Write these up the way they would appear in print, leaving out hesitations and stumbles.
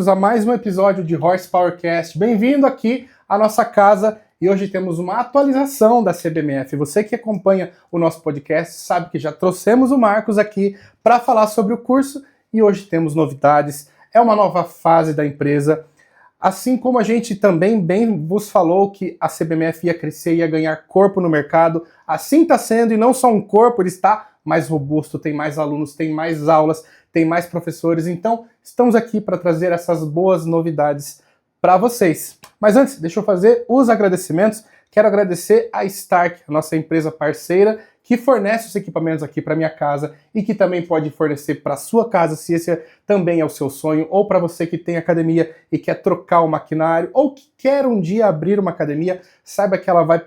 bem-vindos a mais um episódio de Horsepowercast. Bem-vindo aqui à nossa casa e hoje temos uma atualização da CBMF. Você que acompanha o nosso podcast sabe que já trouxemos o Marcos aqui para falar sobre o curso e hoje temos novidades. É uma nova fase da empresa. Assim como a gente também bem vos falou que a CBMF ia crescer, ia ganhar corpo no mercado, assim está sendo, e não só um corpo, ele está mais robusto, tem mais alunos, tem mais aulas, tem mais professores, então estamos aqui para trazer essas boas novidades para vocês. Mas antes, deixa eu fazer os agradecimentos. Quero agradecer a Stark, a nossa empresa parceira, que fornece os equipamentos aqui para minha casa e que também pode fornecer para sua casa, se esse também é o seu sonho, ou para você que tem academia e quer trocar o maquinário, ou que quer um dia abrir uma academia, saiba que ela vai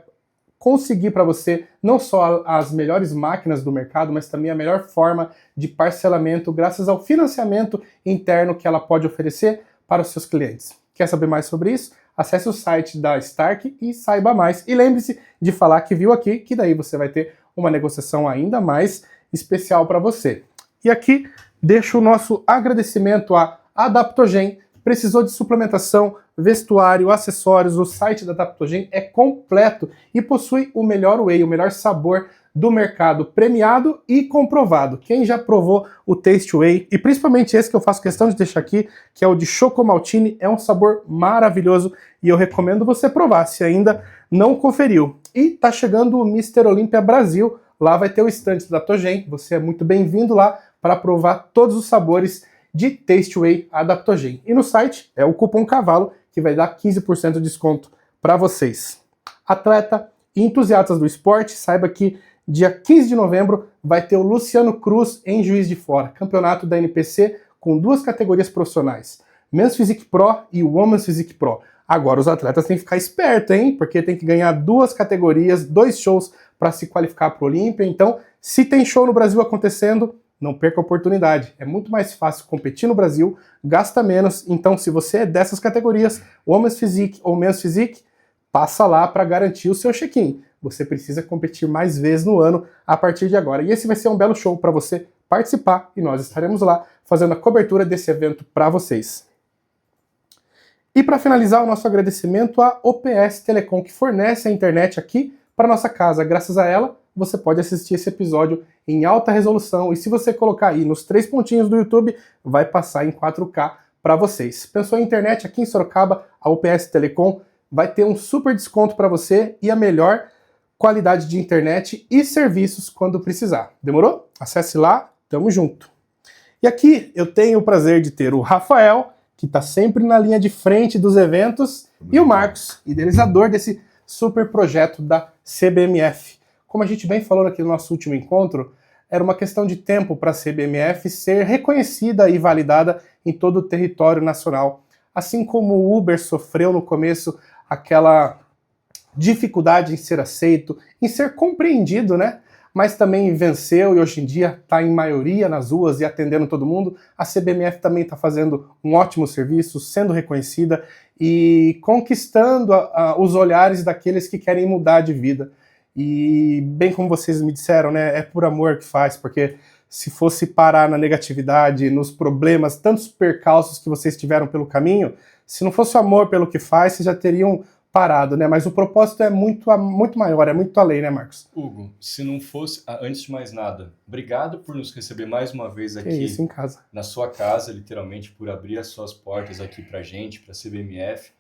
conseguir para você não só as melhores máquinas do mercado, mas também a melhor forma de parcelamento graças ao financiamento interno que ela pode oferecer para os seus clientes. Quer saber mais sobre isso? Acesse o site da Stark e saiba mais. E lembre-se de falar que viu aqui, que daí você vai ter uma negociação ainda mais especial para você. E aqui deixo o nosso agradecimento à Adaptogen. Precisou de suplementação, vestuário, acessórios, o site da Adaptogen é completo e possui o melhor whey, o melhor sabor do mercado, premiado e comprovado. Quem já provou o Taste Whey, e principalmente esse que eu faço questão de deixar aqui, que é o de Choco Maltine, é um sabor maravilhoso e eu recomendo você provar, se ainda não conferiu. E tá chegando o Mr. Olympia Brasil, lá vai ter o estande da Adaptogen, você é muito bem-vindo lá para provar todos os sabores de Taste Whey Adaptogen. E no site é o cupom CAVALO que vai dar 15% de desconto para vocês. Atleta e entusiastas do esporte, saiba que dia 15 de novembro vai ter o Luciano Cruz em Juiz de Fora, campeonato da NPC com duas categorias profissionais, Men's Physique Pro e Women's Physique Pro. Agora os atletas têm que ficar espertos, hein? Porque tem que ganhar duas categorias, 2 shows para se qualificar para o Olímpia. Então, se tem show no Brasil acontecendo, não perca a oportunidade. É muito mais fácil competir no Brasil, gasta menos. Então, se você é dessas categorias, Women's Physique ou Men's Physique, passa lá para garantir o seu check-in. Você precisa competir mais vezes no ano a partir de agora. E esse vai ser um belo show para você participar e nós estaremos lá fazendo a cobertura desse evento para vocês. E para finalizar, o nosso agradecimento à OPS Telecom, que fornece a internet aqui para nossa casa. Graças a ela, você pode assistir esse episódio em alta resolução e se você colocar aí nos 3 pontinhos do YouTube, vai passar em 4K para vocês. Pensou em internet aqui em Sorocaba, a OPS Telecom vai ter um super desconto para você e a melhor qualidade de internet e serviços quando precisar. Demorou? Acesse lá, tamo junto. E aqui eu tenho o prazer de ter o Rafael, que está sempre na linha de frente dos eventos, e o Marcos, idealizador desse super projeto da CBMF. Como a gente bem falou aqui no nosso último encontro, era uma questão de tempo para a CBMF ser reconhecida e validada em todo o território nacional. Assim como o Uber sofreu no começo aquela dificuldade em ser aceito, em ser compreendido, né? Mas também venceu e hoje em dia está em maioria nas ruas e atendendo todo mundo. A CBMF também está fazendo um ótimo serviço, sendo reconhecida e conquistando os olhares daqueles que querem mudar de vida. E bem como vocês me disseram, né, é por amor que faz, porque se fosse parar na negatividade, nos problemas, tantos percalços que vocês tiveram pelo caminho, se não fosse o amor pelo que faz, vocês já teriam parado, né? Mas o propósito é muito maior, é muito além, né, Marcos? Hugo, se não fosse, antes de mais nada, obrigado por nos receber mais uma vez aqui isso, em casa. Na sua casa, literalmente, por abrir as suas portas aqui pra gente, pra CBMF,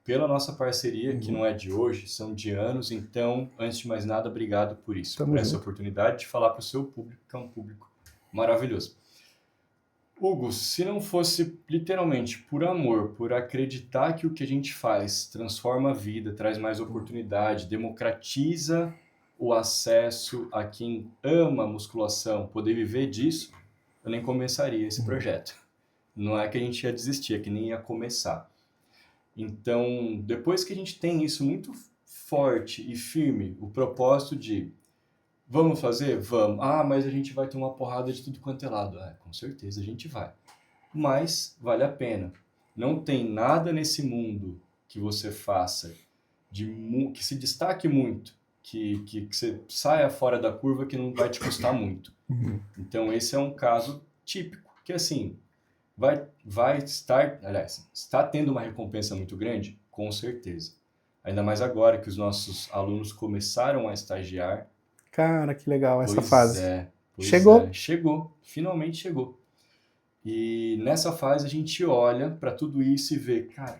pela nossa parceria, que não é de hoje, são de anos. Então, antes de mais nada, obrigado por isso, por essa oportunidade de falar para o seu público, que é um público maravilhoso. Hugo, se não fosse literalmente por amor, por acreditar que o que a gente faz transforma a vida, traz mais oportunidade, democratiza o acesso a quem ama a musculação, poder viver disso, eu nem começaria esse projeto. Não é que a gente ia desistir, é que nem ia começar. Então, depois que a gente tem isso muito forte e firme, o propósito de vamos fazer? Vamos. Ah, mas a gente vai ter uma porrada de tudo quanto é lado. Com certeza a gente vai. Mas vale a pena. Não tem nada nesse mundo que você faça que se destaque muito, que você saia fora da curva, que não vai te custar muito. Então esse é um caso típico, que assim, está tendo uma recompensa muito grande? Com certeza. Ainda mais agora que os nossos alunos começaram a estagiar. Cara, que legal essa Pois fase. é, Chegou? Chegou, finalmente chegou. E nessa fase a gente olha para tudo isso e vê, cara,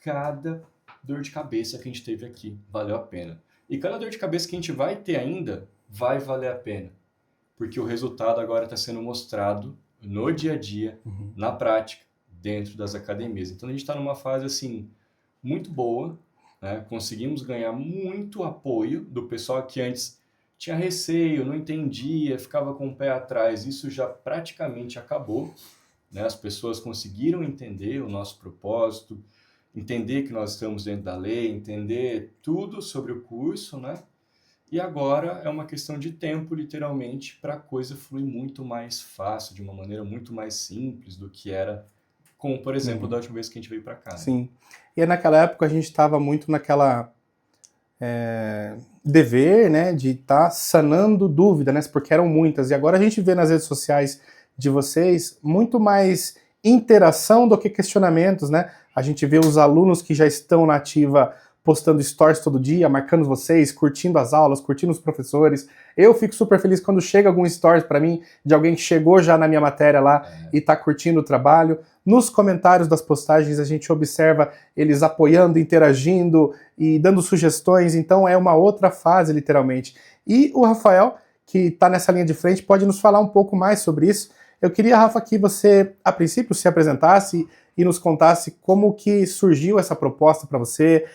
cada dor de cabeça que a gente teve aqui valeu a pena. E cada dor de cabeça que a gente vai ter ainda vai valer a pena. Porque o resultado agora está sendo mostrado no dia a dia, na prática, dentro das academias. Então a gente está numa fase assim muito boa, né? Conseguimos ganhar muito apoio do pessoal que antes tinha receio, não entendia, ficava com o pé atrás. Isso já praticamente acabou, né? As pessoas conseguiram entender o nosso propósito, entender que nós estamos dentro da lei, entender tudo sobre o curso, né? E agora é uma questão de tempo, literalmente, para a coisa fluir muito mais fácil, de uma maneira muito mais simples do que era, como, por exemplo, da última vez que a gente veio para cá. Né? Sim. E naquela época a gente estava muito naquela dever, né, de estar sanando dúvida, né, porque eram muitas. E agora a gente vê nas redes sociais de vocês muito mais interação do que questionamentos, né? A gente vê os alunos que já estão na ativa postando stories todo dia, marcando vocês, curtindo as aulas, curtindo os professores. Eu fico super feliz quando chega algum stories para mim de alguém que chegou já na minha matéria lá e tá curtindo o trabalho. Nos comentários das postagens a gente observa eles apoiando, interagindo e dando sugestões, então é uma outra fase, literalmente. E o Rafael, que está nessa linha de frente, pode nos falar um pouco mais sobre isso. Eu queria, Rafa, que você, a princípio, se apresentasse e nos contasse como que surgiu essa proposta para você,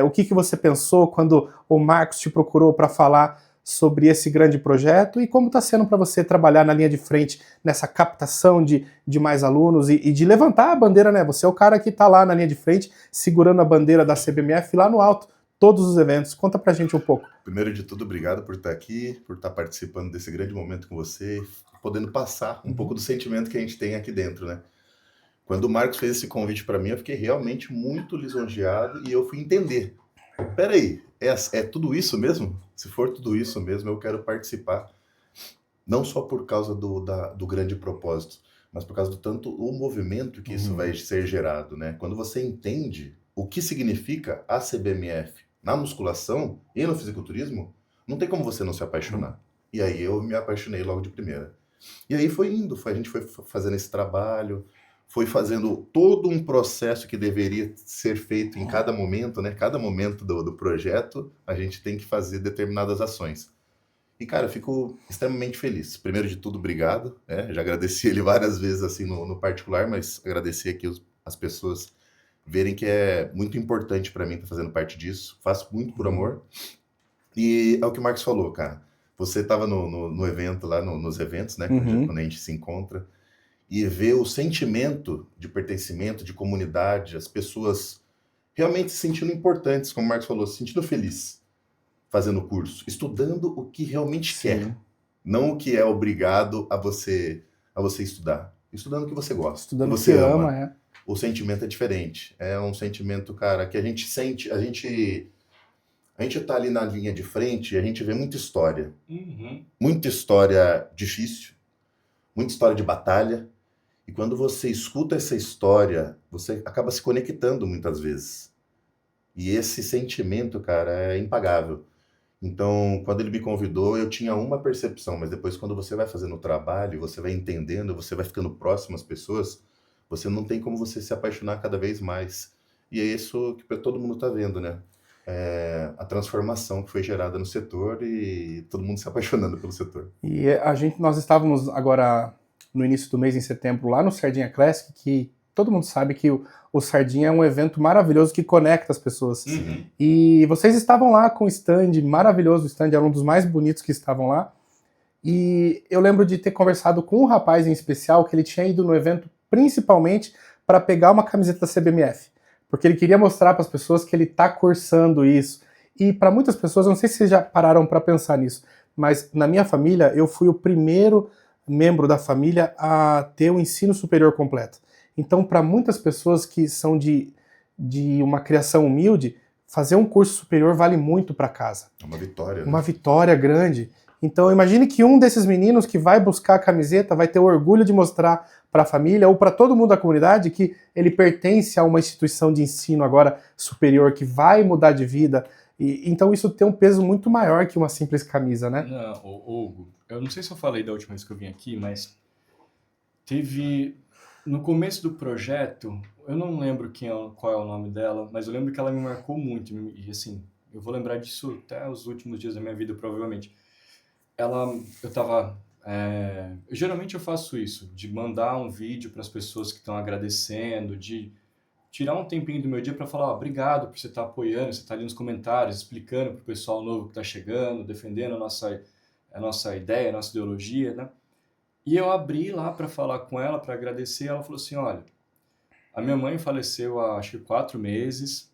o que você pensou quando o Marcos te procurou para falar sobre esse grande projeto e como está sendo para você trabalhar na linha de frente nessa captação de mais alunos e de levantar a bandeira, né? Você é o cara que está lá na linha de frente segurando a bandeira da CBMF lá no alto, todos os eventos. Conta pra gente um pouco. Primeiro de tudo, obrigado por estar aqui, por estar participando desse grande momento com você, podendo passar um pouco do sentimento que a gente tem aqui dentro, né? Quando o Marcos fez esse convite para mim, eu fiquei realmente muito lisonjeado e eu fui entender. Peraí, é tudo isso mesmo? Se for tudo isso mesmo, eu quero participar. Não só por causa do grande propósito, mas por causa do tanto o movimento que isso vai ser gerado, né? Quando você entende o que significa a CBMF na musculação e no fisiculturismo, não tem como você não se apaixonar. E aí eu me apaixonei logo de primeira. E aí a gente foi fazendo esse trabalho, foi fazendo todo um processo que deveria ser feito em cada momento, né? Cada momento do projeto, a gente tem que fazer determinadas ações. E, cara, eu fico extremamente feliz. Primeiro de tudo, obrigado. Já agradeci ele várias vezes, assim, no particular, mas agradecer aqui as pessoas verem que é muito importante para mim estar fazendo parte disso. Faço muito por amor. E é o que o Marcos falou, cara. Você estava no evento lá, nos eventos, né? Quando a gente se encontra. E ver o sentimento de pertencimento, de comunidade, as pessoas realmente se sentindo importantes, como o Marcos falou, se sentindo feliz fazendo o curso, estudando o que realmente quer, não o que é obrigado a você estudar. Estudando o que você gosta, estudando o que você ama. O sentimento é diferente. É um sentimento, cara, que a gente sente, a gente tá ali na linha de frente e a gente vê muita história. Muita história difícil, muita história de batalha. E quando você escuta essa história, você acaba se conectando muitas vezes. E esse sentimento, cara, é impagável. Então, quando ele me convidou, eu tinha uma percepção, mas depois quando você vai fazendo o trabalho, você vai entendendo, você vai ficando próximo às pessoas, você não tem como você se apaixonar cada vez mais. E é isso que todo mundo está vendo, né? A transformação que foi gerada no setor e todo mundo se apaixonando pelo setor. E nós estávamos agora no início do mês, em setembro, lá no Sardinha Classic, que todo mundo sabe que o Sardinha é um evento maravilhoso que conecta as pessoas. E vocês estavam lá com o stand maravilhoso, o stand era um dos mais bonitos que estavam lá. E eu lembro de ter conversado com um rapaz em especial que ele tinha ido no evento principalmente para pegar uma camiseta da CBMF, porque ele queria mostrar para as pessoas que ele está cursando isso. E para muitas pessoas, eu não sei se vocês já pararam para pensar nisso, mas na minha família eu fui o primeiro membro da família a ter o ensino superior completo. Então, para muitas pessoas que são de uma criação humilde, fazer um curso superior vale muito para casa. É uma vitória, né? Uma vitória grande. Então imagine que um desses meninos que vai buscar a camiseta vai ter o orgulho de mostrar para a família ou para todo mundo da comunidade que ele pertence a uma instituição de ensino agora superior que vai mudar de vida. Então isso tem um peso muito maior que uma simples camisa, né? Não, Hugo, eu não sei se eu falei da última vez que eu vim aqui, mas teve... No começo do projeto, eu não lembro qual é o nome dela, mas eu lembro que ela me marcou muito. E assim, eu vou lembrar disso até os últimos dias da minha vida, provavelmente. Geralmente eu faço isso, de mandar um vídeo para as pessoas que estão agradecendo, de tirar um tempinho do meu dia para falar, obrigado por você estar apoiando, você estar ali nos comentários, explicando para o pessoal novo que está chegando, defendendo a nossa ideia, a nossa ideologia, né? E eu abri lá para falar com ela, para agradecer. Ela falou assim, olha, a minha mãe faleceu há, acho que 4 meses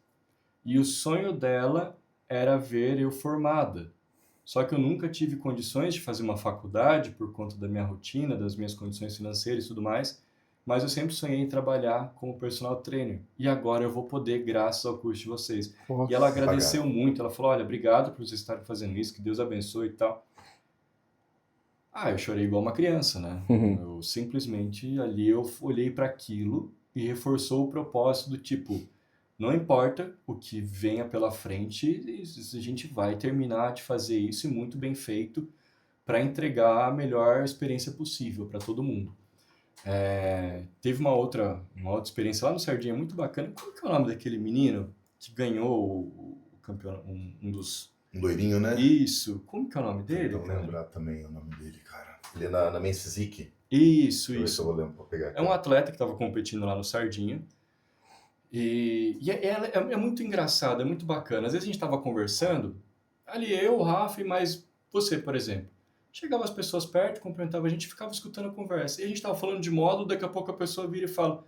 e o sonho dela era ver eu formada. Só que eu nunca tive condições de fazer uma faculdade por conta da minha rotina, das minhas condições financeiras e tudo mais, mas eu sempre sonhei em trabalhar como personal trainer. E agora eu vou poder, graças ao curso de vocês. Nossa, e ela agradeceu muito. Ela falou, olha, obrigado por vocês estarem fazendo isso, que Deus abençoe e tal. Eu chorei igual uma criança, né? Eu simplesmente ali eu olhei para aquilo e reforçou o propósito do tipo, não importa o que venha pela frente, a gente vai terminar de fazer isso e muito bem feito para entregar a melhor experiência possível para todo mundo. Teve uma outra experiência lá no Sardinha muito bacana. Qual que é o nome daquele menino que ganhou o campeonato, um dos... Um loirinho, né? Isso. Como que é o nome dele? Não lembrar também o nome dele, cara. Ele é na Men's Physique. Isso. Eu vou lembrar, vou pegar aqui. É um atleta que estava competindo lá no Sardinha. E é muito engraçado, é muito bacana. Às vezes a gente estava conversando, ali eu, o Rafa e mais você, por exemplo. Chegava as pessoas perto, cumprimentava a gente, ficava escutando a conversa. E a gente estava falando de módulo, daqui a pouco a pessoa vira e fala,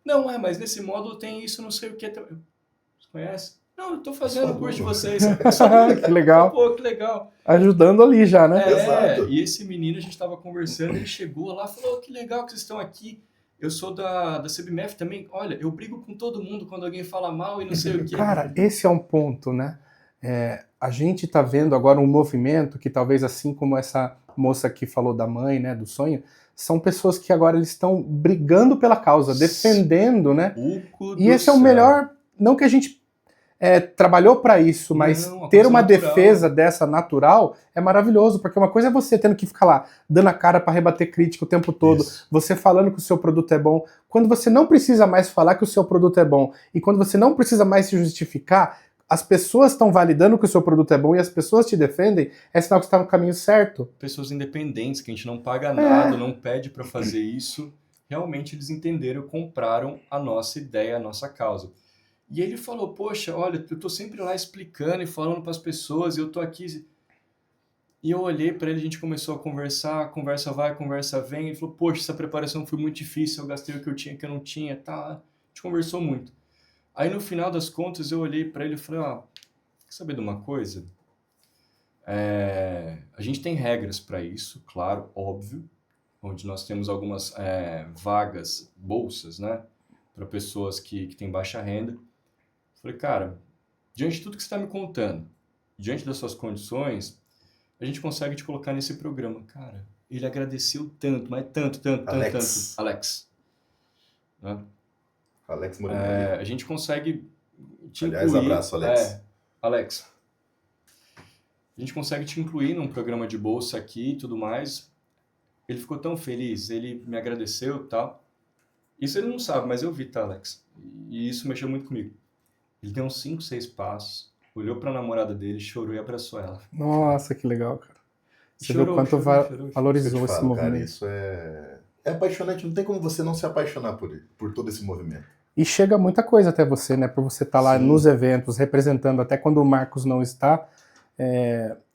não, mas nesse módulo tem isso, não sei o que. Você conhece? Não, eu tô fazendo o curso de vocês. Que legal. Pô, que legal. Ajudando ali já, né? Exato. E esse menino, a gente estava conversando, ele chegou lá e falou, que legal que vocês estão aqui. Eu sou da CBMF também. Olha, eu brigo com todo mundo quando alguém fala mal e não sei o quê. Cara, esse é um ponto, né? A gente tá vendo agora um movimento que talvez assim como essa moça que falou da mãe, né, do sonho, são pessoas que agora eles estão brigando pela causa, defendendo, né? E esse é o melhor, não que a gente trabalhou para isso, mas ter uma defesa dessa natural é maravilhoso, porque uma coisa é você tendo que ficar lá, dando a cara para rebater crítica o tempo todo, você falando que o seu produto é bom, quando você não precisa mais falar que o seu produto é bom, e quando você não precisa mais se justificar, as pessoas estão validando que o seu produto é bom e as pessoas te defendem, é sinal que você está no caminho certo. Pessoas independentes, que a gente não paga nada, não pede para fazer isso, realmente eles entenderam, compraram a nossa ideia, a nossa causa. E ele falou, poxa, olha, eu tô sempre lá explicando e falando para as pessoas, e eu tô aqui. E eu olhei para ele, a gente começou a conversar, conversa vai, conversa vem, ele falou, poxa, essa preparação foi muito difícil, eu gastei o que eu tinha, que eu não tinha, tá. A gente conversou muito. Aí no final das contas eu olhei para ele e falei, quer saber de uma coisa? A gente tem regras para isso, claro, óbvio, onde nós temos algumas vagas, bolsas, né, para pessoas que têm baixa renda. Falei, cara, diante de tudo que você está me contando, diante das suas condições, a gente consegue te colocar nesse programa. Cara, ele agradeceu tanto, mas tanto. Alex. Né? Alex Moreno. A gente consegue te incluir. Aliás, abraço, Alex. Alex. A gente consegue te incluir num programa de bolsa aqui e tudo mais. Ele ficou tão feliz, ele me agradeceu e tal. Isso ele não sabe, mas eu vi, tá, Alex? E isso mexeu muito comigo. Ele deu uns 5, 6 passos, olhou pra namorada dele, chorou e abraçou ela. Nossa, que legal, cara. Você Chorou, viu quanto valorizou esse movimento. Cara, isso é apaixonante, não tem como você não se apaixonar por todo esse movimento. E chega muita coisa até você, né? Por você estar lá nos eventos, representando, até quando o Marcos não está,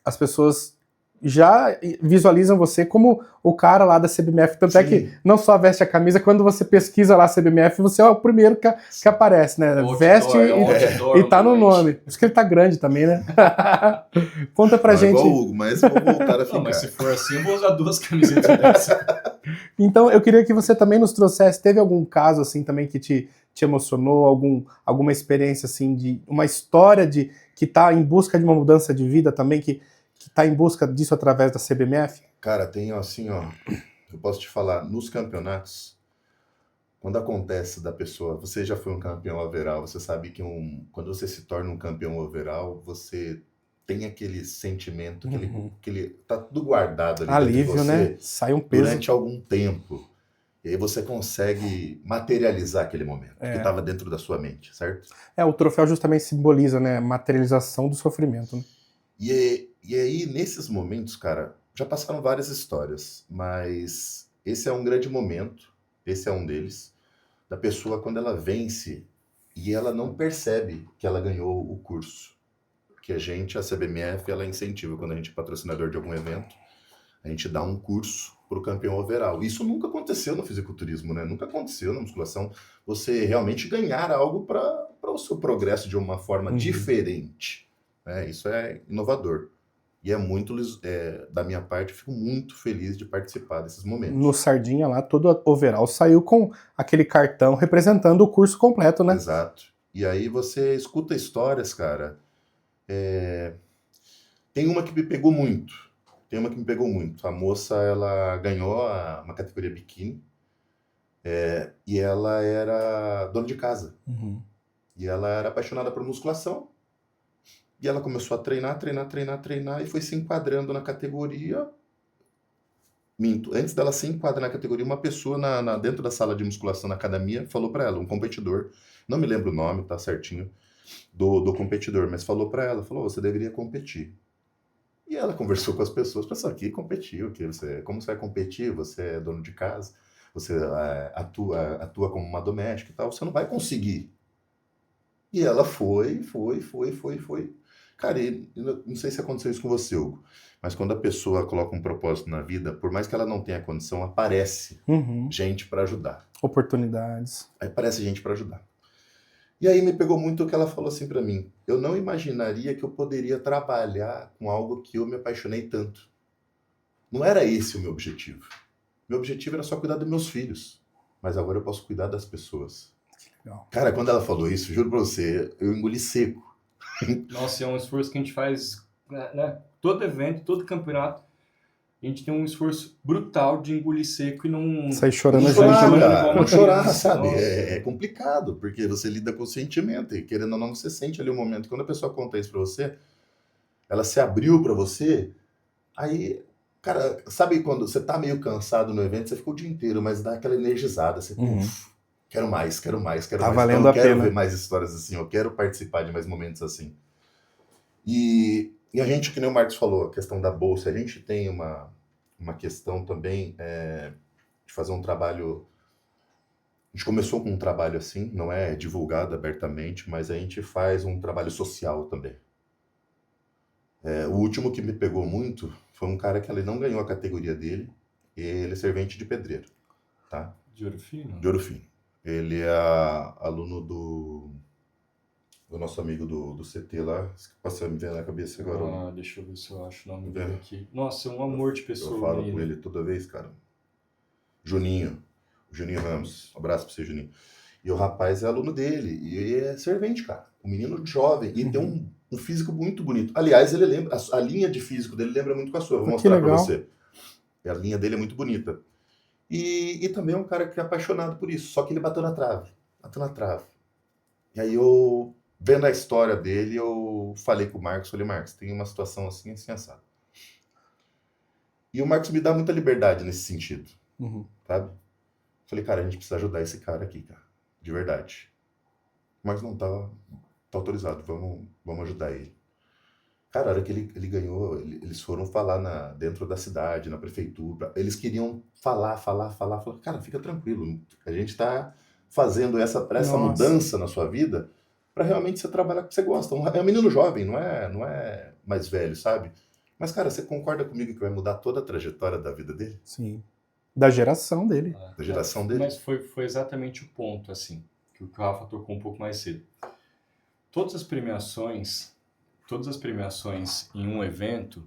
as pessoas já visualizam você como o cara lá da CBMF. Tanto é que não só veste a camisa, quando você pesquisa lá a CBMF, você é o primeiro que aparece, né? Veste e tá no nome. Por isso que ele tá grande também, né? Conta pra gente. Igual o Hugo, mas vou voltar a ficar. Não, mas se for assim, eu vou usar 2 camisetas dessa. Então, eu queria que você também nos trouxesse, teve algum caso assim também que te emocionou, alguma experiência assim, de uma história que tá em busca de uma mudança de vida também, que que está em busca disso através da CBMF? Cara, tem assim, ó, eu posso te falar, nos campeonatos, quando acontece da pessoa, você já foi um campeão overall, você sabe que quando você se torna um campeão overall, você tem aquele sentimento, aquele tá tudo guardado ali Alívio, dentro de você, né? Sai um peso. durante algum tempo. E aí você consegue materializar aquele momento que estava dentro da sua mente, certo? O troféu justamente simboliza, né, a materialização do sofrimento, né? E aí, nesses momentos, cara, já passaram várias histórias, mas esse é um grande momento, esse é um deles, da pessoa quando ela vence e ela não percebe que ela ganhou o curso. Porque a CBMF, ela incentiva, quando a gente é patrocinador de algum evento, a gente dá um curso para o campeão overall. Isso nunca aconteceu no fisiculturismo, né? Nunca aconteceu na musculação. Você realmente ganhar algo para o seu progresso de uma forma diferente. Né? Isso é inovador. E é muito, da minha parte, eu fico muito feliz de participar desses momentos. No Sardinha lá, todo overall saiu com aquele cartão representando o curso completo, né? Exato. E aí você escuta histórias, cara. Tem uma que me pegou muito. A moça, ela ganhou uma categoria biquíni e ela era dona de casa. E ela era apaixonada por musculação. E ela começou a treinar e foi se enquadrando na categoria. Minto. Antes dela se enquadrar na categoria, uma pessoa dentro da sala de musculação na academia falou para ela, um competidor, não me lembro o nome, tá certinho, do competidor, mas falou para ela, você deveria competir. E ela conversou com as pessoas, pensou, aqui competiu, como você vai competir? Você é dono de casa, você atua como uma doméstica e tal, você não vai conseguir. E ela foi. Cara, não sei se aconteceu isso com você, Hugo, mas quando a pessoa coloca um propósito na vida, por mais que ela não tenha condição, aparece gente para ajudar. Oportunidades. Aí aparece gente para ajudar. E aí me pegou muito o que ela falou assim para mim. Eu não imaginaria que eu poderia trabalhar com algo que eu me apaixonei tanto. Não era esse o meu objetivo. Meu objetivo era só cuidar dos meus filhos. Mas agora eu posso cuidar das pessoas. Legal. Cara, quando ela falou isso, juro pra você, eu engoli seco. Nossa, é um esforço que a gente faz, né? Todo evento, todo campeonato, a gente tem um esforço brutal de engolir seco e não... Sair chorando Não a chorar, gente, né? cara, não chorar, sabe? Nossa. É complicado, porque você lida com o sentimento e querendo ou não, você sente ali o momento. Quando a pessoa conta isso pra você, ela se abriu pra você, aí, cara, sabe quando você tá meio cansado no evento, você ficou o dia inteiro, mas dá aquela energizada, você, quero mais. Tá valendo a pena. Eu quero ver mais histórias assim, eu quero participar de mais momentos assim. E a gente, que nem o Marcos falou, a questão da bolsa, a gente tem uma questão também de fazer um trabalho. A gente começou com um trabalho assim, não é divulgado abertamente, mas a gente faz um trabalho social também. O último que me pegou muito foi um cara que ele não ganhou a categoria dele, e ele é servente de pedreiro, tá? De Ouro Fino? De Ouro Fino. Ele é aluno do nosso amigo do CT lá, passou me ver na cabeça agora. Deixa eu ver se eu acho o nome dele aqui. Nossa, é um amor de pessoa. Eu falo com ele toda vez, cara. Juninho Ramos. Um abraço pra você, Juninho. E o rapaz é aluno dele, e é servente, cara. Um menino jovem, e tem um físico muito bonito. Aliás, ele lembra, a linha de físico dele lembra muito com a sua. Vou mostrar pra você. A linha dele é muito bonita. E também é um cara que é apaixonado por isso, só que ele bateu na trave. E aí vendo a história dele, eu falei com o Marcos, Marcos, tem uma situação assim, assim, assado. E o Marcos me dá muita liberdade nesse sentido, sabe? Falei, cara, a gente precisa ajudar esse cara aqui, cara, de verdade. O Marcos não tá autorizado, vamos ajudar ele. Cara, a hora que ele ganhou, eles foram falar dentro da cidade, na prefeitura, eles queriam falar, cara, fica tranquilo, a gente tá fazendo essa mudança na sua vida para realmente você trabalhar com o que você gosta. É um menino jovem, não é mais velho, sabe? Mas, cara, você concorda comigo que vai mudar toda a trajetória da vida dele? Sim. Da geração dele. Da geração dele. Mas foi exatamente o ponto, assim, que o Rafa tocou um pouco mais cedo. Todas as premiações em um evento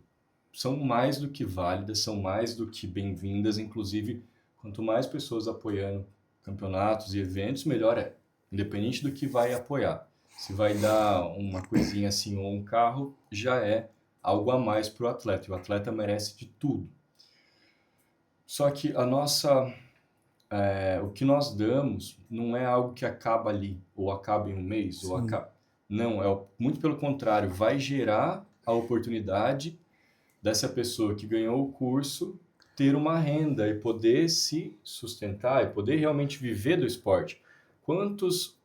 são mais do que válidas, são mais do que bem-vindas. Inclusive, quanto mais pessoas apoiando campeonatos e eventos, melhor é. Independente do que vai apoiar. Se vai dar uma coisinha assim ou um carro, já é algo a mais para o atleta. E o atleta merece de tudo. Só que o que nós damos não é algo que acaba ali, ou acaba em um mês, ou acaba... Não, muito pelo contrário, vai gerar a oportunidade dessa pessoa que ganhou o curso ter uma renda e poder se sustentar e poder realmente viver do esporte. Quantos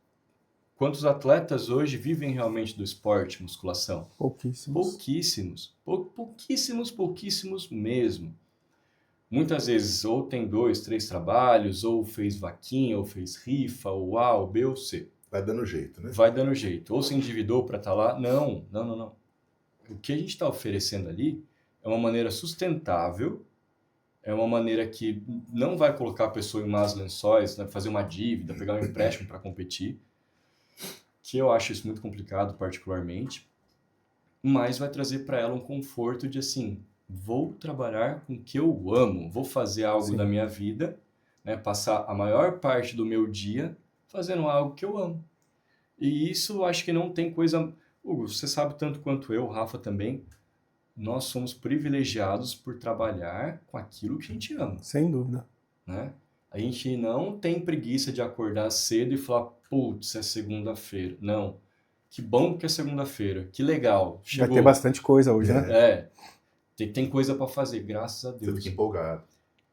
atletas hoje vivem realmente do esporte, musculação? Pouquíssimos. Pouquíssimos mesmo. Muitas vezes ou tem 2, 3 trabalhos, ou fez vaquinha, ou fez rifa, ou A, ou B, ou C. Vai dando jeito, né? Vai dando jeito. Ou se endividou para estar lá. Não. O que a gente está oferecendo ali é uma maneira sustentável, é uma maneira que não vai colocar a pessoa em más lençóis, né, fazer uma dívida, pegar um empréstimo para competir, que eu acho isso muito complicado particularmente, mas vai trazer para ela um conforto de assim, vou trabalhar com o que eu amo, vou fazer algo da minha vida, né, passar a maior parte do meu dia fazendo algo que eu amo. E isso eu acho que não tem coisa... Hugo, você sabe tanto quanto eu, Rafa também, nós somos privilegiados por trabalhar com aquilo que a gente ama. Sem dúvida. Né? A gente não tem preguiça de acordar cedo e falar, putz, é segunda-feira. Não. Que bom que é segunda-feira. Que legal. Chegou. Vai ter bastante coisa hoje, né? Tem coisa para fazer, graças a Deus. Você fica empolgado.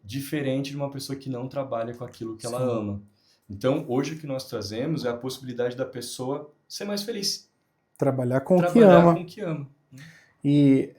Diferente de uma pessoa que não trabalha com aquilo que ela ama. Então, hoje o que nós trazemos é a possibilidade da pessoa ser mais feliz. Trabalhar com o que ama. Com o que ama. E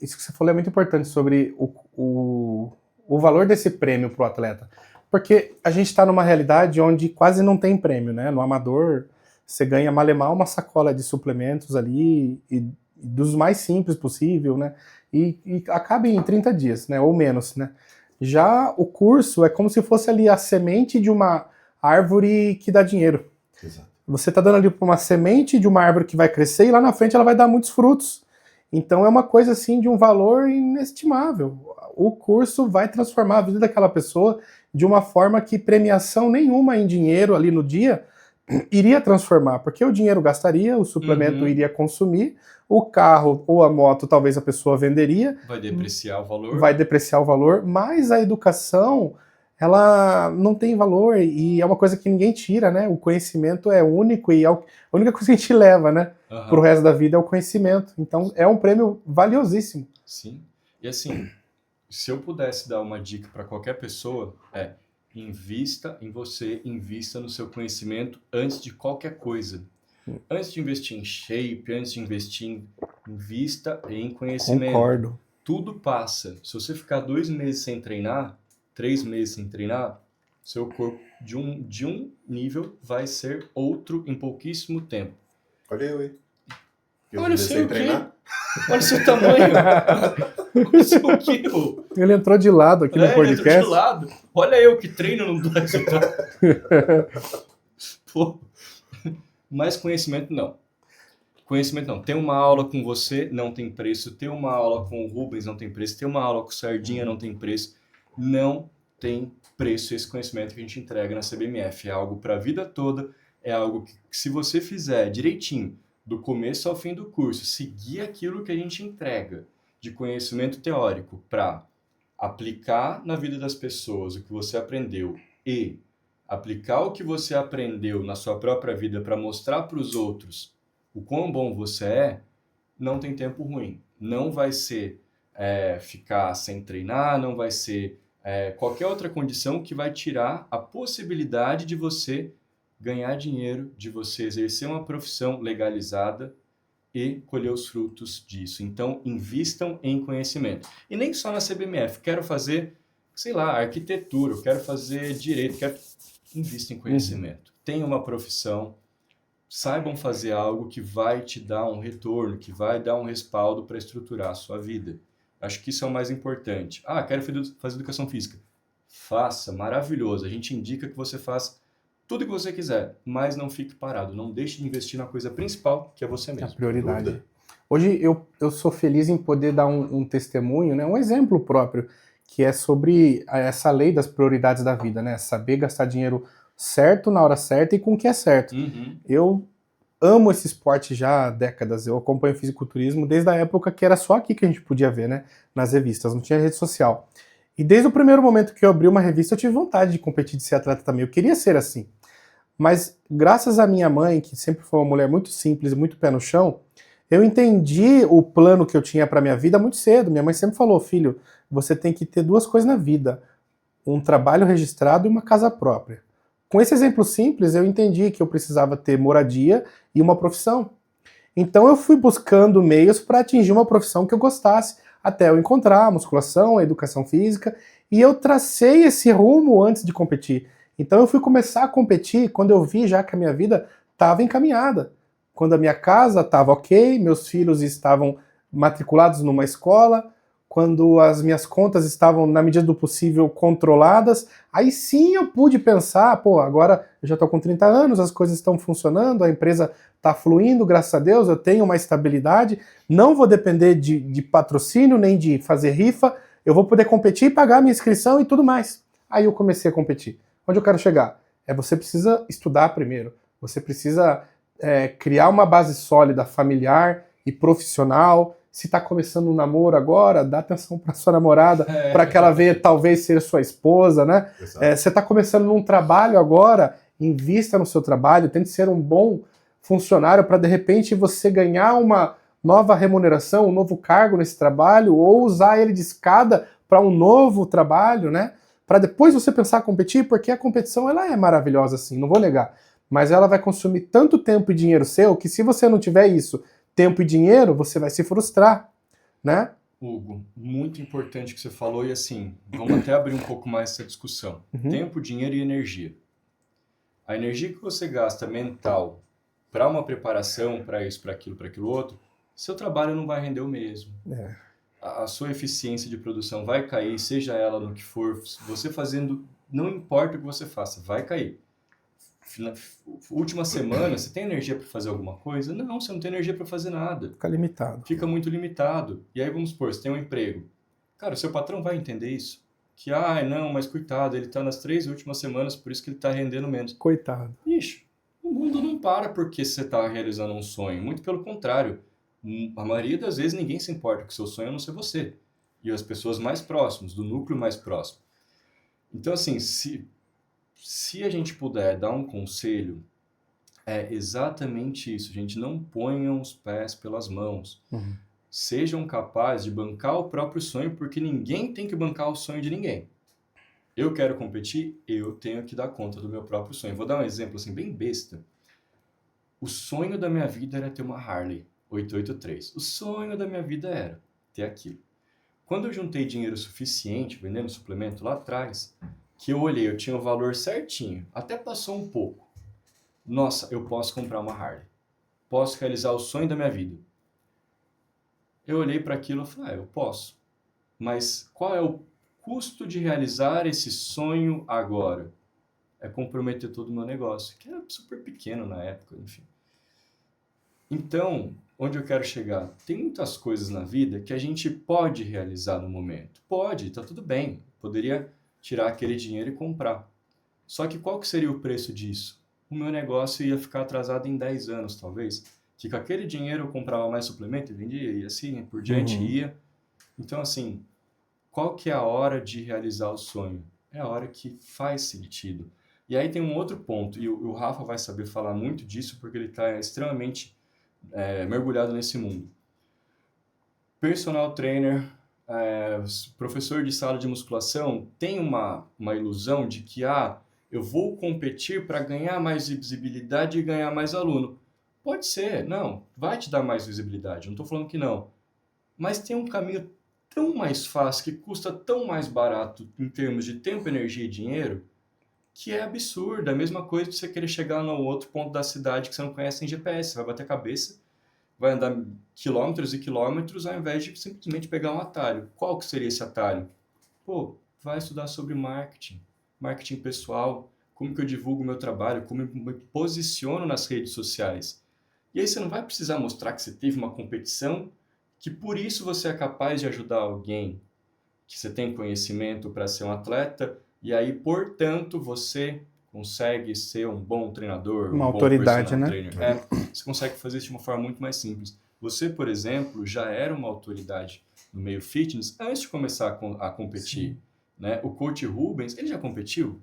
isso que você falou é muito importante sobre o valor desse prêmio para o atleta. Porque a gente está numa realidade onde quase não tem prêmio, né? No amador, você ganha malemar uma sacola de suplementos ali, e dos mais simples possível, né? E acaba em 30 dias, né? Ou menos, né? Já o curso é como se fosse ali a semente de uma árvore que dá dinheiro. Exato. Você está dando ali uma semente de uma árvore que vai crescer e lá na frente ela vai dar muitos frutos. Então é uma coisa assim de um valor inestimável. O curso vai transformar a vida daquela pessoa de uma forma que premiação nenhuma em dinheiro ali no dia iria transformar, porque o dinheiro gastaria, o suplemento iria consumir, o carro ou a moto talvez a pessoa venderia. Vai depreciar o valor. Vai depreciar o valor, mas a educação, ela não tem valor e é uma coisa que ninguém tira, né? O conhecimento é único e a única coisa que a gente leva, né? Pro resto da vida é o conhecimento. Então é um prêmio valiosíssimo. Sim. E assim, se eu pudesse dar uma dica para qualquer pessoa, invista em você, invista no seu conhecimento antes de qualquer coisa. Antes de investir em shape, antes de investir invista em conhecimento. Concordo. Tudo passa. Se você ficar 2 meses sem treinar, 3 meses sem treinar, seu corpo de um nível vai ser outro em pouquíssimo tempo. Olha eu, hein? Olha o seu treinar. Olha o seu tamanho. Olha o seu quilo. Ele entrou de lado aqui no podcast. Ele entrou de lado. Olha eu que treino, não dou resultado. Pô. Mas conhecimento não. Conhecimento não. Ter uma aula com você não tem preço. Ter uma aula com o Rubens não tem preço. Ter uma aula com o Sardinha não tem preço. Não tem preço esse conhecimento que a gente entrega na CBMF. É algo para a vida toda. É algo que, se você fizer direitinho, do começo ao fim do curso, seguir aquilo que a gente entrega de conhecimento teórico para aplicar na vida das pessoas o que você aprendeu e aplicar o que você aprendeu na sua própria vida para mostrar para os outros o quão bom você é, não tem tempo ruim. Não vai ser ficar sem treinar, não vai ser qualquer outra condição que vai tirar a possibilidade de você ganhar dinheiro, de você exercer uma profissão legalizada e colher os frutos disso. Então, invistam em conhecimento. E nem só na CBMF. Quero fazer, sei lá, arquitetura, quero fazer direito, invista em conhecimento. Tenha uma profissão, saibam fazer algo que vai te dar um retorno, que vai dar um respaldo para estruturar a sua vida. Acho que isso é o mais importante. Quero fazer educação física. Faça, maravilhoso. A gente indica que você faça tudo que você quiser, mas não fique parado. Não deixe de investir na coisa principal, que é você mesmo. A prioridade. Hoje eu sou feliz em poder dar um testemunho, né, um exemplo próprio, que é sobre essa lei das prioridades da vida, né? Saber gastar dinheiro certo, na hora certa e com o que é certo. Eu amo esse esporte já há décadas. Eu acompanho fisiculturismo desde a época que era só aqui que a gente podia ver, né? Nas revistas, não tinha rede social. E desde o primeiro momento que eu abri uma revista, eu tive vontade de competir, de ser atleta também. Eu queria ser assim. Mas graças à minha mãe, que sempre foi uma mulher muito simples, muito pé no chão, eu entendi o plano que eu tinha para minha vida muito cedo. Minha mãe sempre falou, filho, você tem que ter 2 coisas na vida, um trabalho registrado e uma casa própria. Com esse exemplo simples, eu entendi que eu precisava ter moradia e uma profissão. Então eu fui buscando meios para atingir uma profissão que eu gostasse, até eu encontrar a musculação, a educação física, e eu tracei esse rumo antes de competir. Então eu fui começar a competir quando eu vi já que a minha vida estava encaminhada. Quando a minha casa estava ok, meus filhos estavam matriculados numa escola, quando as minhas contas estavam, na medida do possível, controladas, aí sim eu pude pensar, pô, agora eu já estou com 30 anos, as coisas estão funcionando, a empresa está fluindo, graças a Deus, eu tenho uma estabilidade, não vou depender de patrocínio, nem de fazer rifa, eu vou poder competir, pagar a minha inscrição e tudo mais. Aí eu comecei a competir. Onde eu quero chegar? Você precisa estudar primeiro, você precisa criar uma base sólida, familiar e profissional. Se está começando um namoro agora, dá atenção para sua namorada, para que ela venha talvez ser sua esposa, né? Você está começando num trabalho agora, invista no seu trabalho, tente ser um bom funcionário para de repente você ganhar uma nova remuneração, um novo cargo nesse trabalho, ou usar ele de escada para um novo trabalho, né? Para depois você pensar em competir, porque a competição ela é maravilhosa, assim, não vou negar, mas ela vai consumir tanto tempo e dinheiro seu que se você não tiver isso, tempo e dinheiro, você vai se frustrar, né? Hugo, muito importante que você falou e assim, vamos até abrir um pouco mais essa discussão. Tempo, dinheiro e energia. A energia que você gasta mental para uma preparação, para isso, para aquilo outro, seu trabalho não vai render o mesmo. A sua eficiência de produção vai cair, seja ela no que for, você fazendo, não importa o que você faça, vai cair. Última semana, você tem energia para fazer alguma coisa? Não, você não tem energia para fazer nada. Fica limitado. Fica muito limitado. E aí vamos supor, você tem um emprego. Cara, o seu patrão vai entender isso? Que, não, mas coitado, ele está nas 3 últimas semanas, por isso que ele está rendendo menos. Coitado. Ixi, o mundo não para porque você está realizando um sonho. Muito pelo contrário. A maioria das vezes ninguém se importa com o seu sonho, a não ser você. E as pessoas mais próximas, do núcleo mais próximo. Então, assim, se a gente puder dar um conselho, é exatamente isso. Gente, não ponham os pés pelas mãos. Sejam capazes de bancar o próprio sonho, porque ninguém tem que bancar o sonho de ninguém. Eu quero competir, eu tenho que dar conta do meu próprio sonho. Vou dar um exemplo assim, bem besta. O sonho da minha vida era ter uma Harley 883. O sonho da minha vida era ter aquilo. Quando eu juntei dinheiro suficiente, vendendo suplemento lá atrás, que eu olhei, eu tinha o valor certinho, até passou um pouco. Nossa, eu posso comprar uma Harley. Posso realizar o sonho da minha vida. Eu olhei para aquilo e falei, eu posso. Mas qual é o custo de realizar esse sonho agora? É comprometer todo o meu negócio, que era super pequeno na época, enfim. Então, onde eu quero chegar? Tem muitas coisas na vida que a gente pode realizar no momento. Pode, tá tudo bem. Poderia tirar aquele dinheiro e comprar. Só que qual que seria o preço disso? O meu negócio ia ficar atrasado em 10 anos, talvez. Que com aquele dinheiro eu comprava mais suplemento e vendia, e assim por diante ia. Então, assim, qual que é a hora de realizar o sonho? É a hora que faz sentido. E aí tem um outro ponto, e o Rafa vai saber falar muito disso, porque ele está extremamente mergulhado nesse mundo. Personal trainer, professor de sala de musculação, tem uma ilusão de que eu vou competir para ganhar mais visibilidade e ganhar mais aluno. Pode ser, não, vai te dar mais visibilidade, não estou falando que não. Mas tem um caminho tão mais fácil, que custa tão mais barato em termos de tempo, energia e dinheiro, que é absurdo. A mesma coisa de você querer chegar no outro ponto da cidade que você não conhece em GPS. Você vai bater a cabeça, vai andar quilômetros e quilômetros ao invés de simplesmente pegar um atalho. Qual que seria esse atalho? Vai estudar sobre marketing, marketing pessoal, como que eu divulgo o meu trabalho, como eu me posiciono nas redes sociais. E aí você não vai precisar mostrar que você teve uma competição, que por isso você é capaz de ajudar alguém, que você tem conhecimento para ser um atleta, e aí, portanto, você consegue ser um bom treinador, Uma um bom autoridade, personal né? trainer. Você consegue fazer isso de uma forma muito mais simples. Você, por exemplo, já era uma autoridade no meio fitness antes de começar a competir. Né? O coach Rubens, ele já competiu?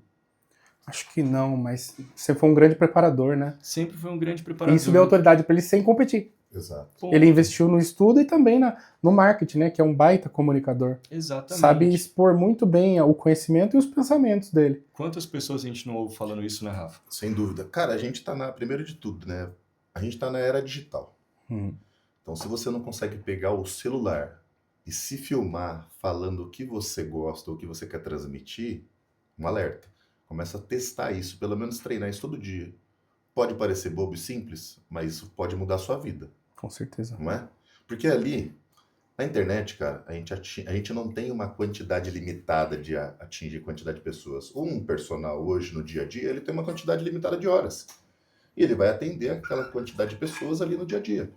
Acho que não, mas você foi um grande preparador, né? Sempre foi um grande preparador. Isso deu autoridade para ele sem competir. Exato. Ele investiu no estudo e também no marketing, né? Que é um baita comunicador. Exatamente. Sabe expor muito bem o conhecimento e os pensamentos dele. Quantas pessoas a gente não ouve falando isso, né, Rafa? Sem dúvida. Cara, a gente tá primeiro de tudo, né? A gente tá na era digital. Então, se você não consegue pegar o celular e se filmar falando o que você gosta ou o que você quer transmitir, um alerta. Começa a testar isso, pelo menos treinar isso todo dia. Pode parecer bobo e simples, mas isso pode mudar a sua vida. Com certeza. Não é? Porque ali, na internet, cara, a gente não tem uma quantidade limitada de atingir quantidade de pessoas. Um personal hoje, no dia a dia, ele tem uma quantidade limitada de horas. E ele vai atender aquela quantidade de pessoas ali no dia a dia.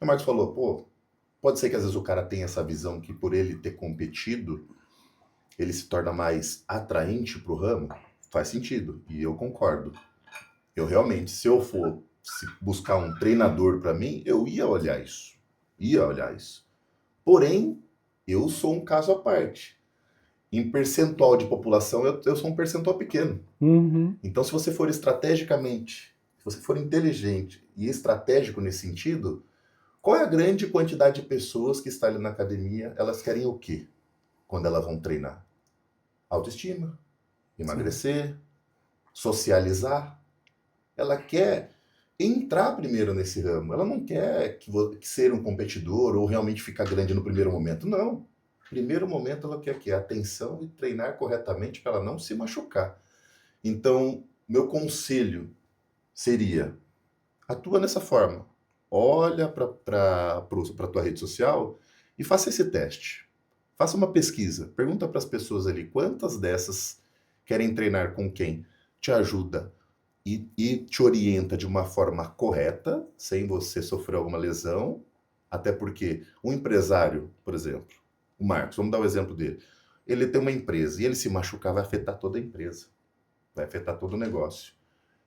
E o Marcos falou, pô, pode ser que às vezes o cara tenha essa visão que por ele ter competido, ele se torna mais atraente pro ramo. Faz sentido, e eu concordo. Eu realmente, se eu for buscar um treinador para mim, eu ia olhar isso. Porém, eu sou um caso à parte. Em percentual de população, eu sou um percentual pequeno. Então, se você for estrategicamente, se você for inteligente e estratégico nesse sentido, qual é a grande quantidade de pessoas que estão ali na academia? Elas querem o quê quando elas vão treinar? Autoestima, emagrecer, socializar. Ela quer entrar primeiro nesse ramo. Ela não quer que ser um competidor ou realmente ficar grande no primeiro momento. Não. Primeiro momento ela quer atenção e treinar corretamente para ela não se machucar. Então, meu conselho seria, atua dessa forma. Olha para a tua rede social e faça esse teste. Faça uma pesquisa. Pergunta para as pessoas ali quantas dessas querem treinar com quem te ajuda e te orienta de uma forma correta, sem você sofrer alguma lesão. Até porque um empresário, por exemplo, o Marcos, vamos dar o exemplo dele. Ele tem uma empresa e ele se machucar vai afetar toda a empresa. Vai afetar todo o negócio.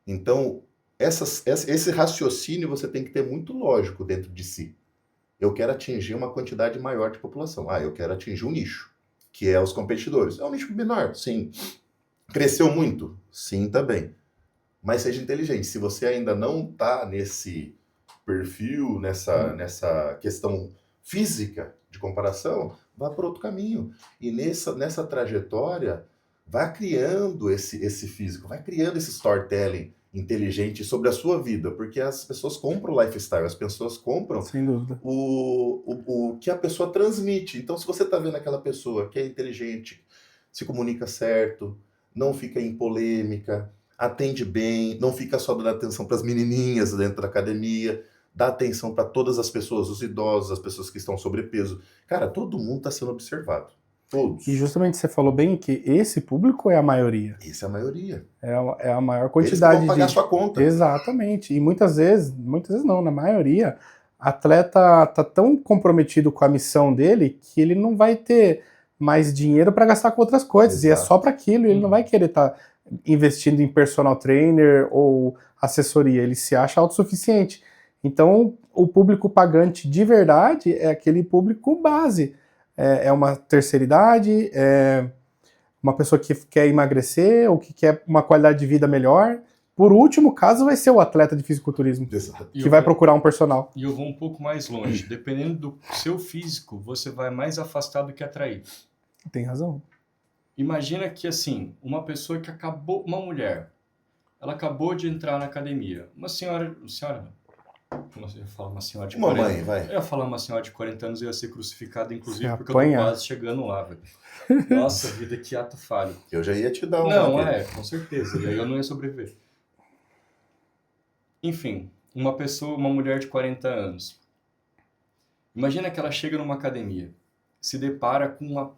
Então, esse raciocínio você tem que ter muito lógico dentro de si. Eu quero atingir uma quantidade maior de população. Eu quero atingir um nicho, que é os competidores. É um nicho menor, sim. Cresceu muito? Sim, também. Mas seja inteligente. Se você ainda não está nesse perfil, nessa questão física de comparação, vá para outro caminho. E nessa trajetória, vá criando esse físico, vai criando esse storytelling inteligente sobre a sua vida, porque as pessoas compram o lifestyle, as pessoas compram sem dúvida o que a pessoa transmite. Então, se você está vendo aquela pessoa que é inteligente, se comunica certo, não fica em polêmica, atende bem, não fica só dando atenção para as menininhas dentro da academia, dá atenção para todas as pessoas, os idosos, as pessoas que estão sobrepeso. Cara, todo mundo está sendo observado. Todos. E justamente você falou bem que esse público é a maioria. Essa é a maioria. É a maior quantidade. Eles vão pagar sua conta. Exatamente. E muitas vezes não, na maioria, atleta tá tão comprometido com a missão dele que ele não vai ter mais dinheiro para gastar com outras coisas. Exato. E é só para aquilo, ele não vai querer estar investindo em personal trainer ou assessoria, ele se acha autossuficiente. Então, o público pagante de verdade é aquele público base. É uma terceira idade, é uma pessoa que quer emagrecer ou que quer uma qualidade de vida melhor. Por último caso, vai ser o atleta de fisiculturismo, que vai procurar um personal. E eu vou um pouco mais longe. Dependendo do seu físico, você vai mais afastado do que atrair. Tem razão. Imagina que, assim, uma pessoa que uma mulher, ela acabou de entrar na academia. Uma senhora como você ia falar, uma senhora de 40 anos. Vai. Eu ia falar uma senhora de 40 anos, eu ia ser crucificada, inclusive, porque apanha. eu tô quase chegando lá, velho. Nossa, vida, que ato falho. Eu já ia te dar um... Não, com certeza. E aí eu não ia sobreviver. Enfim, uma mulher de 40 anos. Imagina que ela chega numa academia, se depara com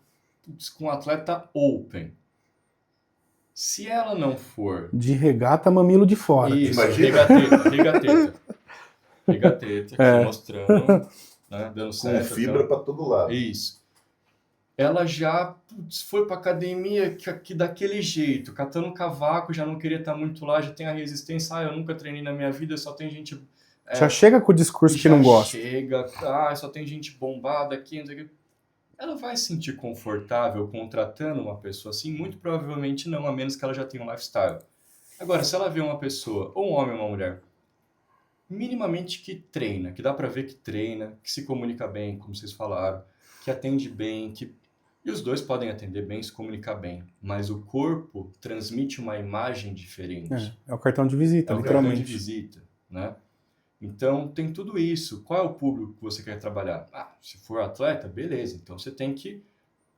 um atleta open. Se ela não for... De regata, mamilo de fora. Isso, regateta, aqui mostrando, né, dando certo. Com fibra para todo lado. Isso. ela já foi para academia que daquele jeito, catando cavaco, já não queria estar muito lá, já tem a resistência, eu nunca treinei na minha vida, só tem gente... Já chega com o discurso que não gosta. Chega, só tem gente bombada aqui, não sei o que. Ela vai se sentir confortável contratando uma pessoa assim? Muito provavelmente não, a menos que ela já tenha um lifestyle. Agora, se ela vê uma pessoa, ou um homem ou uma mulher, minimamente que treina, que dá para ver que treina, que se comunica bem, como vocês falaram, que atende bem, e os dois podem atender bem, se comunicar bem, mas o corpo transmite uma imagem diferente. É o cartão de visita, literalmente. É o cartão de visita, né? Então, tem tudo isso. Qual é o público que você quer trabalhar? Se for atleta, beleza. Então, você tem que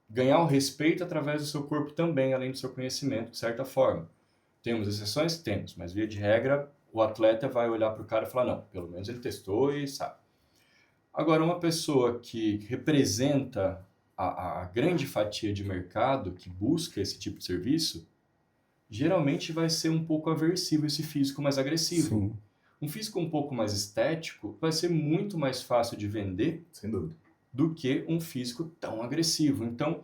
ganhar o respeito através do seu corpo também, além do seu conhecimento, de certa forma. Temos exceções? Temos. Mas, via de regra, o atleta vai olhar para o cara e falar, não, pelo menos ele testou e sabe. Agora, uma pessoa que representa a grande fatia de mercado que busca esse tipo de serviço, geralmente vai ser um pouco aversivo esse físico mais agressivo. Sim. Um físico um pouco mais estético vai ser muito mais fácil de vender, sem dúvida, do que um físico tão agressivo. Então,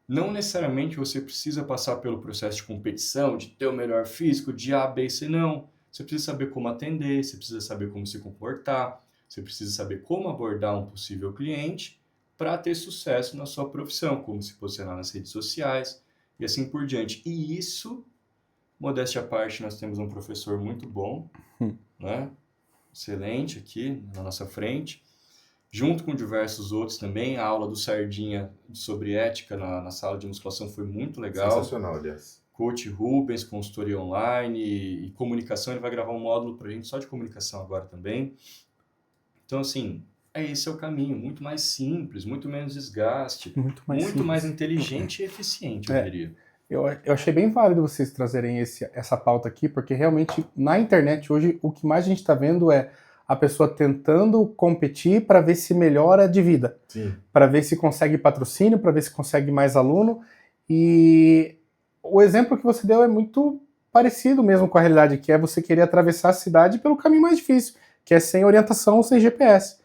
não necessariamente você precisa passar pelo processo de competição, de ter o melhor físico, de A, B, C, não. Você precisa saber como atender, você precisa saber como se comportar, você precisa saber como abordar um possível cliente para ter sucesso na sua profissão, como se posicionar nas redes sociais e assim por diante. E isso, modéstia à parte, nós temos um professor muito bom, né? Excelente aqui na nossa frente, junto com diversos outros também. A aula do Sardinha sobre ética na sala de musculação foi muito legal. Sensacional, aliás. Coach Rubens, consultoria online e comunicação, ele vai gravar um módulo para a gente só de comunicação agora também. Então, assim, esse é o caminho, muito mais simples, muito menos desgaste, muito mais inteligente e eficiente, eu diria. Eu achei bem válido vocês trazerem essa pauta aqui, porque realmente na internet hoje o que mais a gente está vendo é a pessoa tentando competir para ver se melhora de vida, para ver se consegue patrocínio, para ver se consegue mais aluno. E o exemplo que você deu é muito parecido mesmo com a realidade, que é você querer atravessar a cidade pelo caminho mais difícil, que é sem orientação, sem GPS.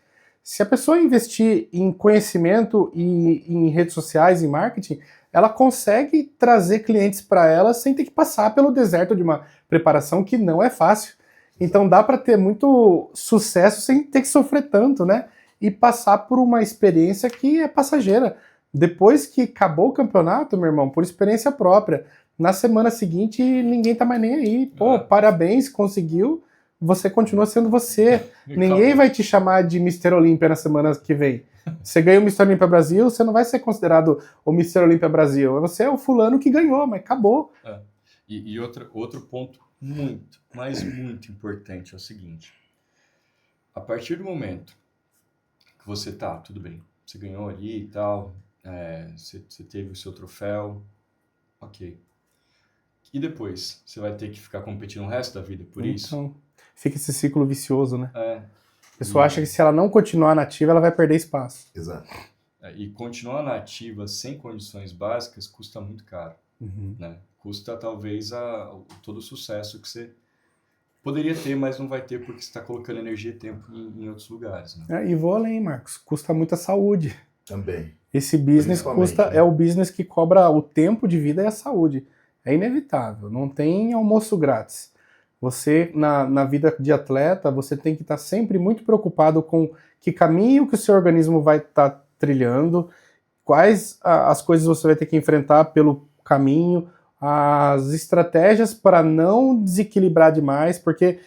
Se a pessoa investir em conhecimento e em redes sociais, em marketing, ela consegue trazer clientes para ela sem ter que passar pelo deserto de uma preparação que não é fácil. Então dá para ter muito sucesso sem ter que sofrer tanto, né? E passar por uma experiência que é passageira. Depois que acabou o campeonato, meu irmão, por experiência própria, na semana seguinte ninguém tá mais nem aí. Pô, parabéns, conseguiu. Você continua sendo você. Ninguém vai te chamar de Mr. Olímpia na semana que vem. Você ganhou o Mr. Olímpia Brasil, você não vai ser considerado o Mr. Olímpia Brasil. Você é o fulano que ganhou, mas acabou. E outro ponto muito, mas muito importante é o seguinte. A partir do momento que você tudo bem, você ganhou ali e tal, você teve o seu troféu, ok. E depois? Você vai ter que ficar competindo o resto da vida por isso? Então, fica esse ciclo vicioso, né? A pessoa acha que se ela não continuar na ativa, ela vai perder espaço. Exato. E continuar na ativa sem condições básicas custa muito caro. Né? Custa talvez todo o sucesso que você poderia ter, mas não vai ter porque você está colocando energia e tempo em outros lugares. Né? E vou além, Marcos. Custa muita saúde. Também. Esse business custa, é o business que cobra o tempo de vida e a saúde. É inevitável. Não tem almoço grátis. Você, na vida de atleta, você tem que estar sempre muito preocupado com que caminho que o seu organismo vai estar trilhando, quais as coisas você vai ter que enfrentar pelo caminho, as estratégias para não desequilibrar demais, porque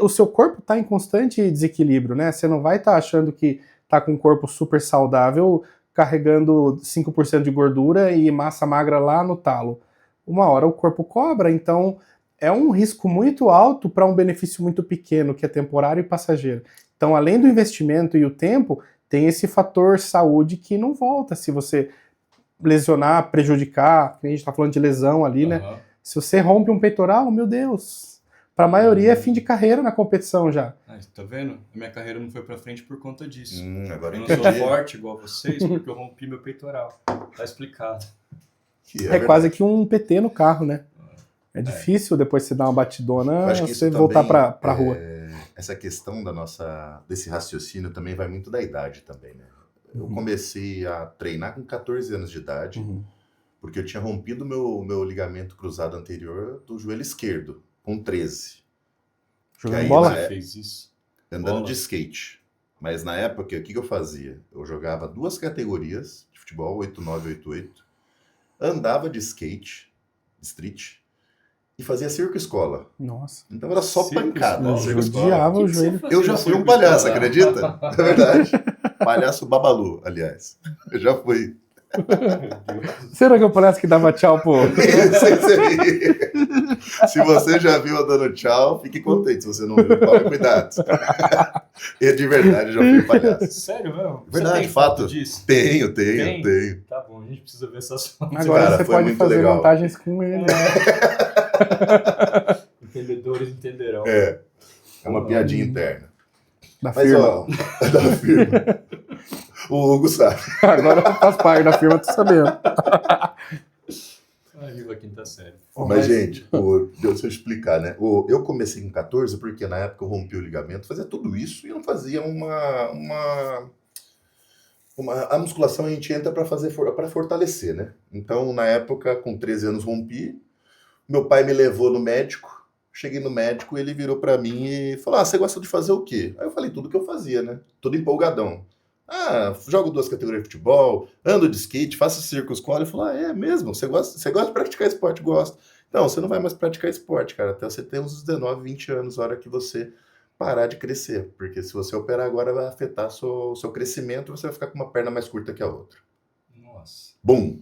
o seu corpo está em constante desequilíbrio, né? Você não vai estar achando que está com um corpo super saudável, carregando 5% de gordura e massa magra lá no talo. Uma hora o corpo cobra, então é um risco muito alto para um benefício muito pequeno, que é temporário e passageiro. Então, além do investimento e o tempo, tem esse fator saúde que não volta se você lesionar, prejudicar, que a gente está falando de lesão ali, né? Se você rompe um peitoral, meu Deus, para a maioria é fim de carreira na competição já. Tá vendo? A minha carreira não foi para frente por conta disso. Agora eu não sou forte igual vocês porque eu rompi meu peitoral. Tá explicado. É quase que um PT no carro, né? É difícil depois você dar uma batidona, você voltar para a rua. Essa questão desse raciocínio também vai muito da idade também, né? Eu comecei a treinar com 14 anos de idade, porque eu tinha rompido meu ligamento cruzado anterior do joelho esquerdo, com 13. Jogando bola? Você fez isso? Andando de skate. Mas na época, o que eu fazia? Eu jogava 2 categorias de futebol, 8-9 e 8-8. Andava de skate, street, e fazia circo-escola. Nossa. Então era só pancada. Eu judiava o joelho. Eu já fui um palhaço, acredita? É verdade. Palhaço Babalu, aliás. Eu já fui. Será que eu parece que dava tchau, pô? Se você já viu eu dando tchau, fique contente. Se você não viu, tome cuidado. Eu de verdade já fui palhaço. Sério mesmo? Verdade, você tem fato disso? Tenho. Tá bom, a gente precisa ver essas fotos. Agora Cara, você foi pode muito fazer legal. vantagens com ele. Entendedores entenderão. É uma piadinha interna. Da Mas, firma. ó, da firma. O Hugo sabe. Agora eu faço parte da firma, tô sabendo. Arriba a quinta série. Mas, gente, deixa eu explicar, né? Eu comecei com 14 porque na época eu rompi o ligamento, fazia tudo isso e não fazia a musculação a gente entra para fortalecer, né? Então, na época, com 13 anos rompi, meu pai me levou no médico, cheguei no médico e ele virou para mim e falou, você gosta de fazer o quê? Aí eu falei tudo que eu fazia, né? Tudo empolgadão. Jogo 2 categorias de futebol, ando de skate, faço circo-escola. Ele falou, é mesmo? Você gosta de praticar esporte? Gosto. Então, você não vai mais praticar esporte, cara, até você ter uns 19, 20 anos, hora que você parar de crescer. Porque se você operar agora, vai afetar o seu crescimento e você vai ficar com uma perna mais curta que a outra. Nossa. Bum!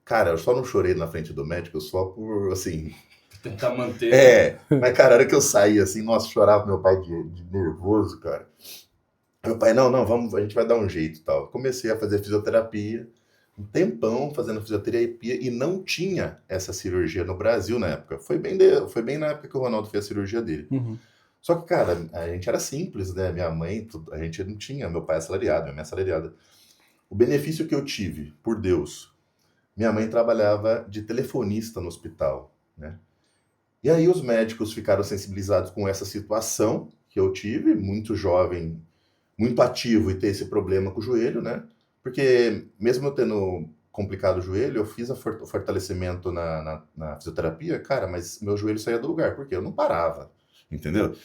Cara, eu só não chorei na frente do médico, só por, assim... Tentar manter. Mas, cara, a hora que eu saí, assim, nossa, chorava meu pai de nervoso, cara. Meu pai, não, vamos, a gente vai dar um jeito e tal. Comecei a fazer fisioterapia, um tempão fazendo fisioterapia e não tinha essa cirurgia no Brasil na época. Foi bem na época que o Ronaldo fez a cirurgia dele. Só que, cara, a gente era simples, né? Minha mãe, a gente não tinha, meu pai é assalariado, minha mãe é assalariada. O benefício que eu tive, por Deus, minha mãe trabalhava de telefonista no hospital, né? E aí os médicos ficaram sensibilizados com essa situação que eu tive, muito jovem, muito ativo e ter esse problema com o joelho, né? Porque mesmo eu tendo complicado o joelho, eu fiz o fortalecimento na fisioterapia, cara, mas meu joelho saía do lugar, porque eu não parava, entendeu?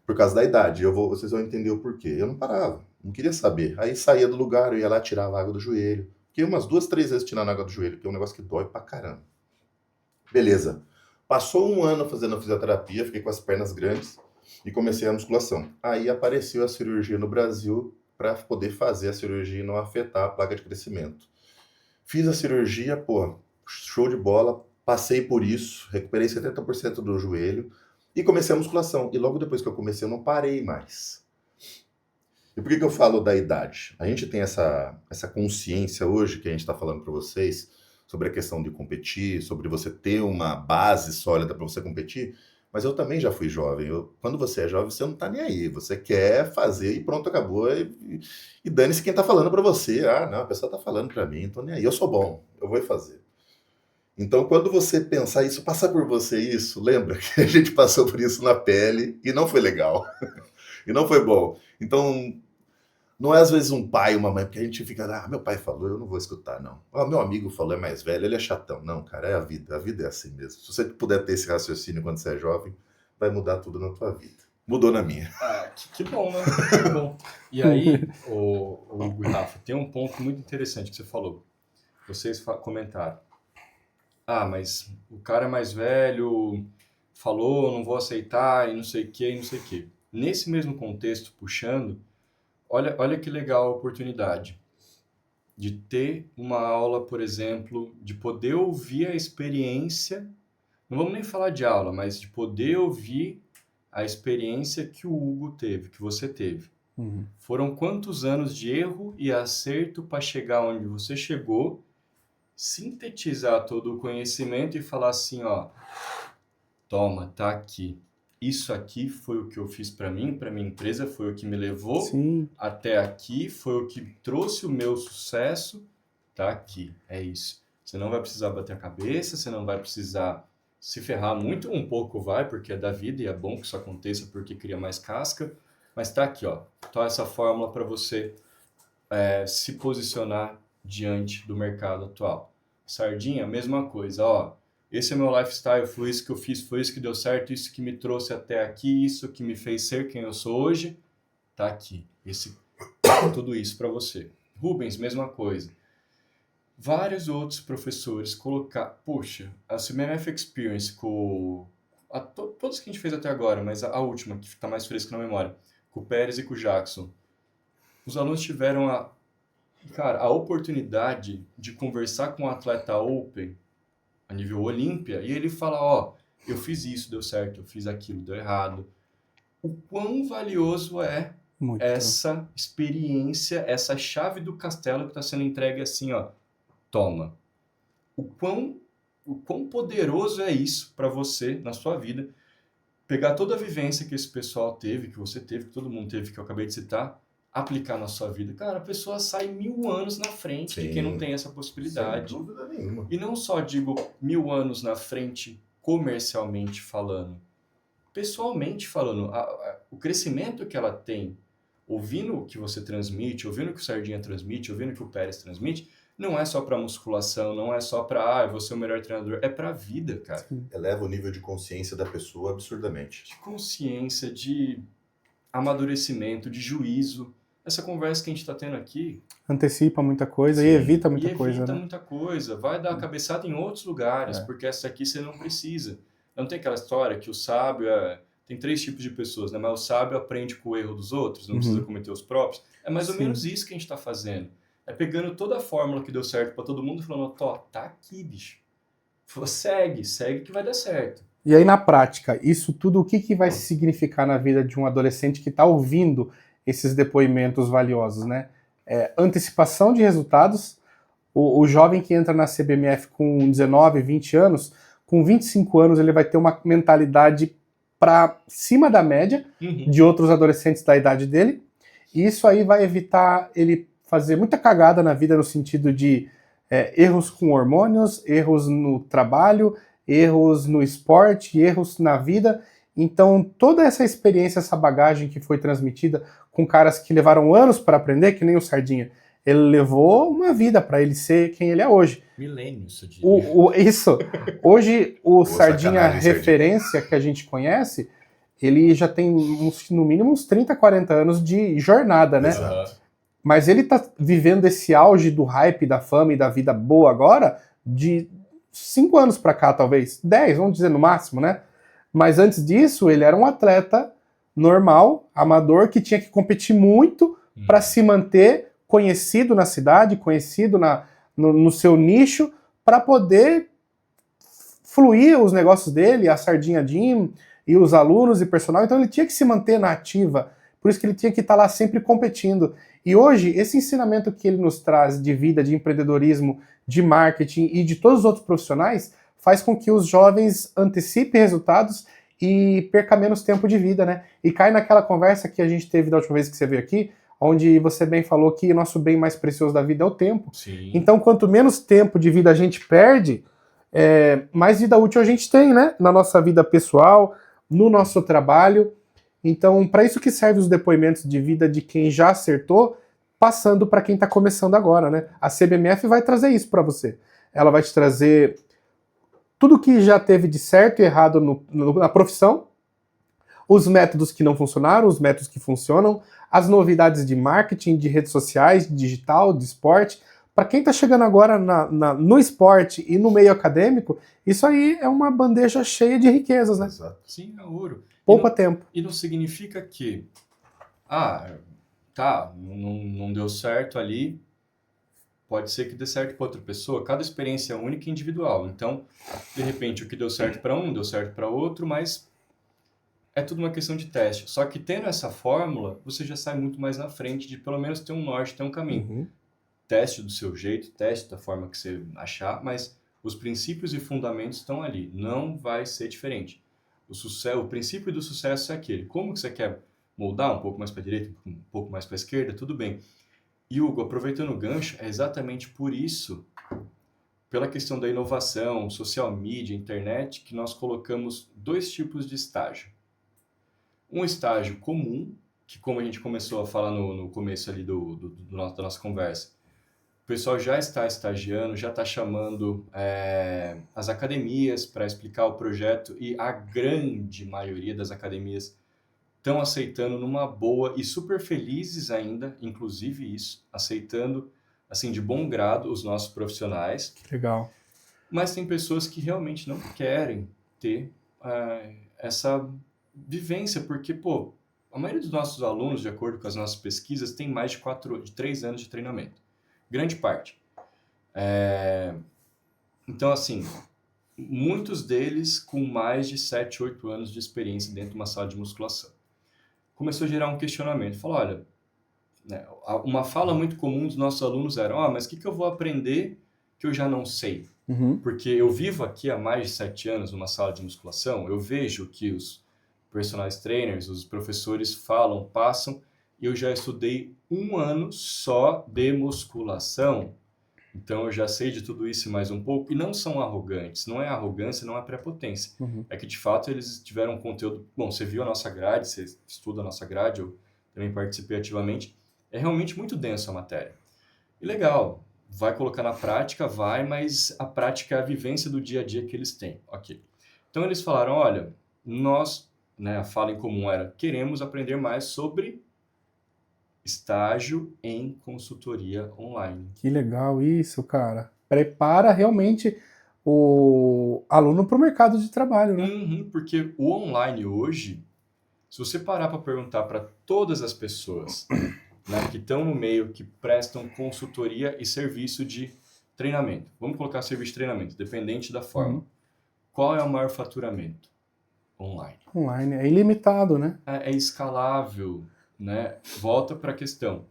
Por causa da idade, vocês vão entender o porquê. Eu não parava, não queria saber. Aí saía do lugar, eu ia lá tirar a água do joelho. Fiquei umas 2, 3 vezes tirando a água do joelho, que é um negócio que dói pra caramba. Beleza. Passou um ano fazendo a fisioterapia, fiquei com as pernas grandes e comecei a musculação. Aí apareceu a cirurgia no Brasil para poder fazer a cirurgia e não afetar a placa de crescimento. Fiz a cirurgia, pô, show de bola, passei por isso, recuperei 70% do joelho e comecei a musculação. E logo depois que eu comecei, eu não parei mais. E por que eu falo da idade? A gente tem essa consciência hoje que a gente está falando para vocês sobre a questão de competir, sobre você ter uma base sólida para você competir, mas eu também já fui jovem. Quando você é jovem, você não tá nem aí. Você quer fazer e pronto, acabou. E dane-se quem tá falando para você. Não, a pessoa tá falando para mim, então nem aí. Eu sou bom, eu vou fazer. Então, quando você pensar isso, passar por você isso, lembra que a gente passou por isso na pele e não foi legal. E não foi bom. Então, não é às vezes um pai, uma mãe, porque a gente fica, meu pai falou, eu não vou escutar, não. Meu amigo falou, é mais velho, ele é chatão. Não, cara, é a vida é assim mesmo. Se você puder ter esse raciocínio quando você é jovem, vai mudar tudo na tua vida. Mudou na minha. Que bom, né? Que bom. E aí, o Hugo e Rafa, tem um ponto muito interessante que você falou. Vocês comentaram. Mas o cara é mais velho, falou, não vou aceitar, e não sei o quê. Nesse mesmo contexto, puxando, olha que legal a oportunidade de ter uma aula, por exemplo, de poder ouvir a experiência, não vamos nem falar de aula, mas de poder ouvir a experiência que o Hugo teve, que você teve. Foram quantos anos de erro e acerto para chegar onde você chegou, sintetizar todo o conhecimento e falar assim, toma, tá aqui. Isso aqui foi o que eu fiz para mim, para minha empresa, foi o que me levou até aqui, foi o que trouxe o meu sucesso, tá aqui, é isso. Você não vai precisar bater a cabeça, você não vai precisar se ferrar muito, um pouco vai, porque é da vida e é bom que isso aconteça porque cria mais casca, mas tá aqui, tá essa fórmula para você se posicionar diante do mercado atual. Sardinha, mesma coisa, ó, esse é meu lifestyle, foi isso que eu fiz, foi isso que deu certo, isso que me trouxe até aqui, isso que me fez ser quem eu sou hoje, tá aqui, tudo isso para você. Rubens, mesma coisa. Vários outros professores poxa, a CBMF Experience todos que a gente fez até agora, mas a última, que está mais fresca na memória, com o Pérez e com o Jackson, os alunos tiveram a oportunidade de conversar com um atleta open, a nível Olímpia, e ele fala, ó, eu fiz isso, deu certo, eu fiz aquilo, deu errado. O quão valioso é Muito. Essa experiência, essa chave do castelo que está sendo entregue assim, ó, toma. O quão poderoso é isso para você, na sua vida, pegar toda a vivência que esse pessoal teve, que você teve, que todo mundo teve, que eu acabei de citar, aplicar na sua vida. Cara, a pessoa sai 1000 anos na frente de quem não tem essa possibilidade. Sem dúvida nenhuma. E não só digo 1000 anos na frente comercialmente falando, pessoalmente falando, o crescimento que ela tem, ouvindo o que você transmite, ouvindo o que o Sardinha transmite, ouvindo o que o Pérez transmite, não é só para musculação, não é só para, eu vou ser o melhor treinador, é para a vida, cara. Eleva o nível de consciência da pessoa absurdamente. De consciência, de amadurecimento, de juízo. Essa conversa que a gente está tendo aqui... Antecipa muita coisa e evita muita coisa, evita né? muita coisa. Vai dar a cabeçada em outros lugares, porque essa aqui você não precisa. Não tem aquela história que o sábio tem 3 tipos de pessoas, né? Mas o sábio aprende com o erro dos outros, não precisa cometer os próprios. É mais ou menos isso que a gente está fazendo. É pegando toda a fórmula que deu certo para todo mundo e falando, tá aqui, bicho. Segue que vai dar certo. E aí, na prática, isso tudo, o que vai significar na vida de um adolescente que está ouvindo esses depoimentos valiosos, né? Antecipação de resultados. O jovem que entra na CBMF com 19, 20 anos, com 25 anos ele vai ter uma mentalidade para cima da média de outros adolescentes da idade dele. E isso aí vai evitar ele fazer muita cagada na vida no sentido de erros com hormônios, erros no trabalho, erros no esporte, erros na vida. Então, toda essa experiência, essa bagagem que foi transmitida com caras que levaram anos para aprender, que nem o Sardinha, ele levou uma vida para ele ser quem ele é hoje. Milênios, eu diria. Isso. Hoje, o Sardinha referência que a gente conhece, ele já tem no mínimo uns 30, 40 anos de jornada, né? Exato. Mas ele tá vivendo esse auge do hype, da fama e da vida boa agora, de 5 anos para cá, talvez. 10, vamos dizer no máximo, né? Mas antes disso, ele era um atleta normal, amador, que tinha que competir muito para se manter conhecido na cidade, conhecido no seu nicho, para poder fluir os negócios dele, a Sardinha Gym e os alunos e personal. Então ele tinha que se manter na ativa, por isso que ele tinha que estar lá sempre competindo. E hoje, esse ensinamento que ele nos traz de vida, de empreendedorismo, de marketing e de todos os outros profissionais, faz com que os jovens antecipem resultados e perca menos tempo de vida, né? E cai naquela conversa que a gente teve da última vez que você veio aqui, onde você bem falou que o nosso bem mais precioso da vida é o tempo. Sim. Então, quanto menos tempo de vida a gente perde, mais vida útil a gente tem, né? Na nossa vida pessoal, no nosso trabalho. Então, para isso que servem os depoimentos de vida de quem já acertou, passando para quem está começando agora, né? A CBMF vai trazer isso para você. Ela vai te trazer tudo que já teve de certo e errado na profissão, os métodos que não funcionaram, os métodos que funcionam, as novidades de marketing, de redes sociais, de digital, de esporte. Para quem está chegando agora no esporte e no meio acadêmico, isso aí é uma bandeja cheia de riquezas, né? Exato. Sim, é ouro. Poupa tempo. E não significa que, não deu certo ali, pode ser que dê certo para outra pessoa. Cada experiência é única e individual. Então, de repente, o que deu certo para um, deu certo para outro, mas é tudo uma questão de teste. Só que tendo essa fórmula, você já sai muito mais na frente de pelo menos ter um norte, ter um caminho. Teste do seu jeito, teste da forma que você achar, mas os princípios e fundamentos estão ali. Não vai ser diferente. O princípio do sucesso é aquele. Como que você quer moldar? Um pouco mais para a direita, um pouco mais para a esquerda? Tudo bem. E, Hugo, aproveitando o gancho, é exatamente por isso, pela questão da inovação, social media, internet, que nós colocamos 2 tipos de estágio. Um estágio comum, que como a gente começou a falar no começo ali da nossa conversa, o pessoal já está estagiando, já está chamando as academias para explicar o projeto e a grande maioria das academias estão aceitando numa boa e super felizes ainda, inclusive isso, aceitando assim de bom grado os nossos profissionais. Legal. Mas tem pessoas que realmente não querem ter essa vivência, porque, pô, a maioria dos nossos alunos, de acordo com as nossas pesquisas, tem mais de 3 anos de treinamento. Grande parte. Então, assim, muitos deles com mais de 7, 8 anos de experiência dentro de uma sala de musculação. Começou a gerar um questionamento. Falou, olha, né, uma fala muito comum dos nossos alunos era, mas o que eu vou aprender que eu já não sei? Porque eu vivo aqui há mais de 7 anos numa sala de musculação, eu vejo que os personal trainers, os professores falam, passam, e eu já estudei 1 ano só de musculação, então eu já sei de tudo isso e mais um pouco, e não são arrogantes, não é arrogância, não é prepotência, é que de fato eles tiveram um conteúdo, bom, você viu a nossa grade, você estuda a nossa grade, eu também participei ativamente, é realmente muito denso a matéria, e legal, vai colocar na prática, vai, mas a prática é a vivência do dia a dia que eles têm, ok. Então eles falaram, olha, nós, né, a fala em comum era, queremos aprender mais sobre estágio em consultoria online. Que legal isso, cara. Prepara realmente o aluno para o mercado de trabalho, né? Porque o online hoje, se você parar para perguntar para todas as pessoas, né, que estão no meio, que prestam consultoria e serviço de treinamento, vamos colocar serviço de treinamento, dependente da forma, qual é o maior faturamento? Online. Online, é ilimitado, né? É escalável, né? Volta para a questão.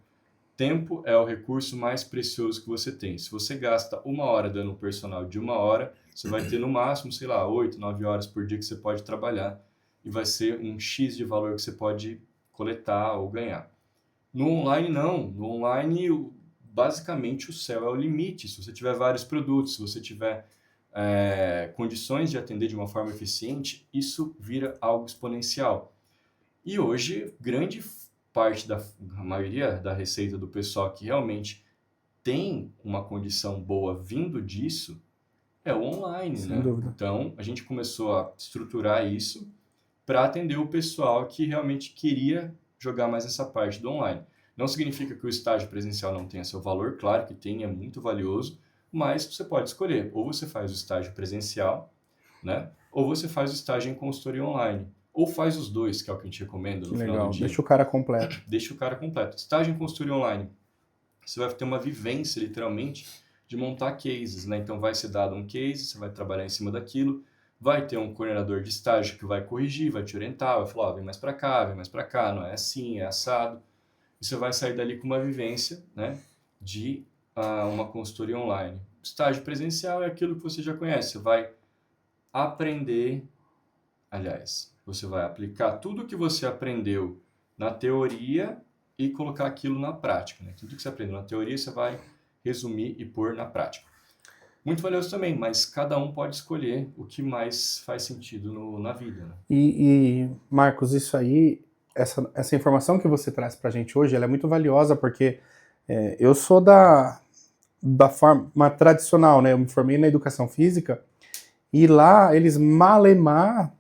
Tempo é o recurso mais precioso que você tem. Se você gasta 1 hora dando um personal de 1 hora, você vai ter no máximo, sei lá, 8, 9 horas por dia que você pode trabalhar e vai ser um X de valor que você pode coletar ou ganhar. No online, não. No online, basicamente, o céu é o limite. Se você tiver vários produtos, se você tiver condições de atender de uma forma eficiente, isso vira algo exponencial. E hoje, grande parte a maioria da receita do pessoal que realmente tem uma condição boa vindo disso é o online, Sem né? dúvida. Então, a gente começou a estruturar isso para atender o pessoal que realmente queria jogar mais essa parte do online. Não significa que o estágio presencial não tenha seu valor, claro que tem, é muito valioso, mas você pode escolher, ou você faz o estágio presencial, né? Ou você faz o estágio em consultoria online. Ou faz os dois, que é o que a gente recomenda no final do dia. Deixa o cara completo. Deixa o cara completo. Estágio em consultoria online. Você vai ter uma vivência, literalmente, de montar cases, né? Então vai ser dado um case, você vai trabalhar em cima daquilo, vai ter um coordenador de estágio que vai corrigir, vai te orientar, vai falar, vem mais para cá, não é assim, é assado. E você vai sair dali com uma vivência, né, de uma consultoria online. Estágio presencial é aquilo que você já conhece, você vai aprender, aliás, você vai aplicar tudo que você aprendeu na teoria e colocar aquilo na prática, né? Tudo que você aprendeu na teoria você vai resumir e pôr na prática. Muito valioso também, mas cada um pode escolher o que mais faz sentido na vida. Né? E Marcos, isso aí, essa informação que você traz pra gente hoje, ela é muito valiosa, porque eu sou da forma tradicional, né? Eu me formei na educação física, e lá eles malemar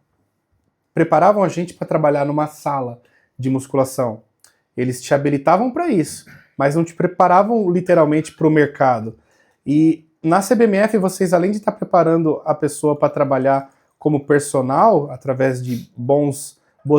preparavam a gente para trabalhar numa sala de musculação. Eles te habilitavam para isso, mas não te preparavam literalmente para o mercado. E na CBMF, vocês, além de estar preparando a pessoa para trabalhar como personal, através de boas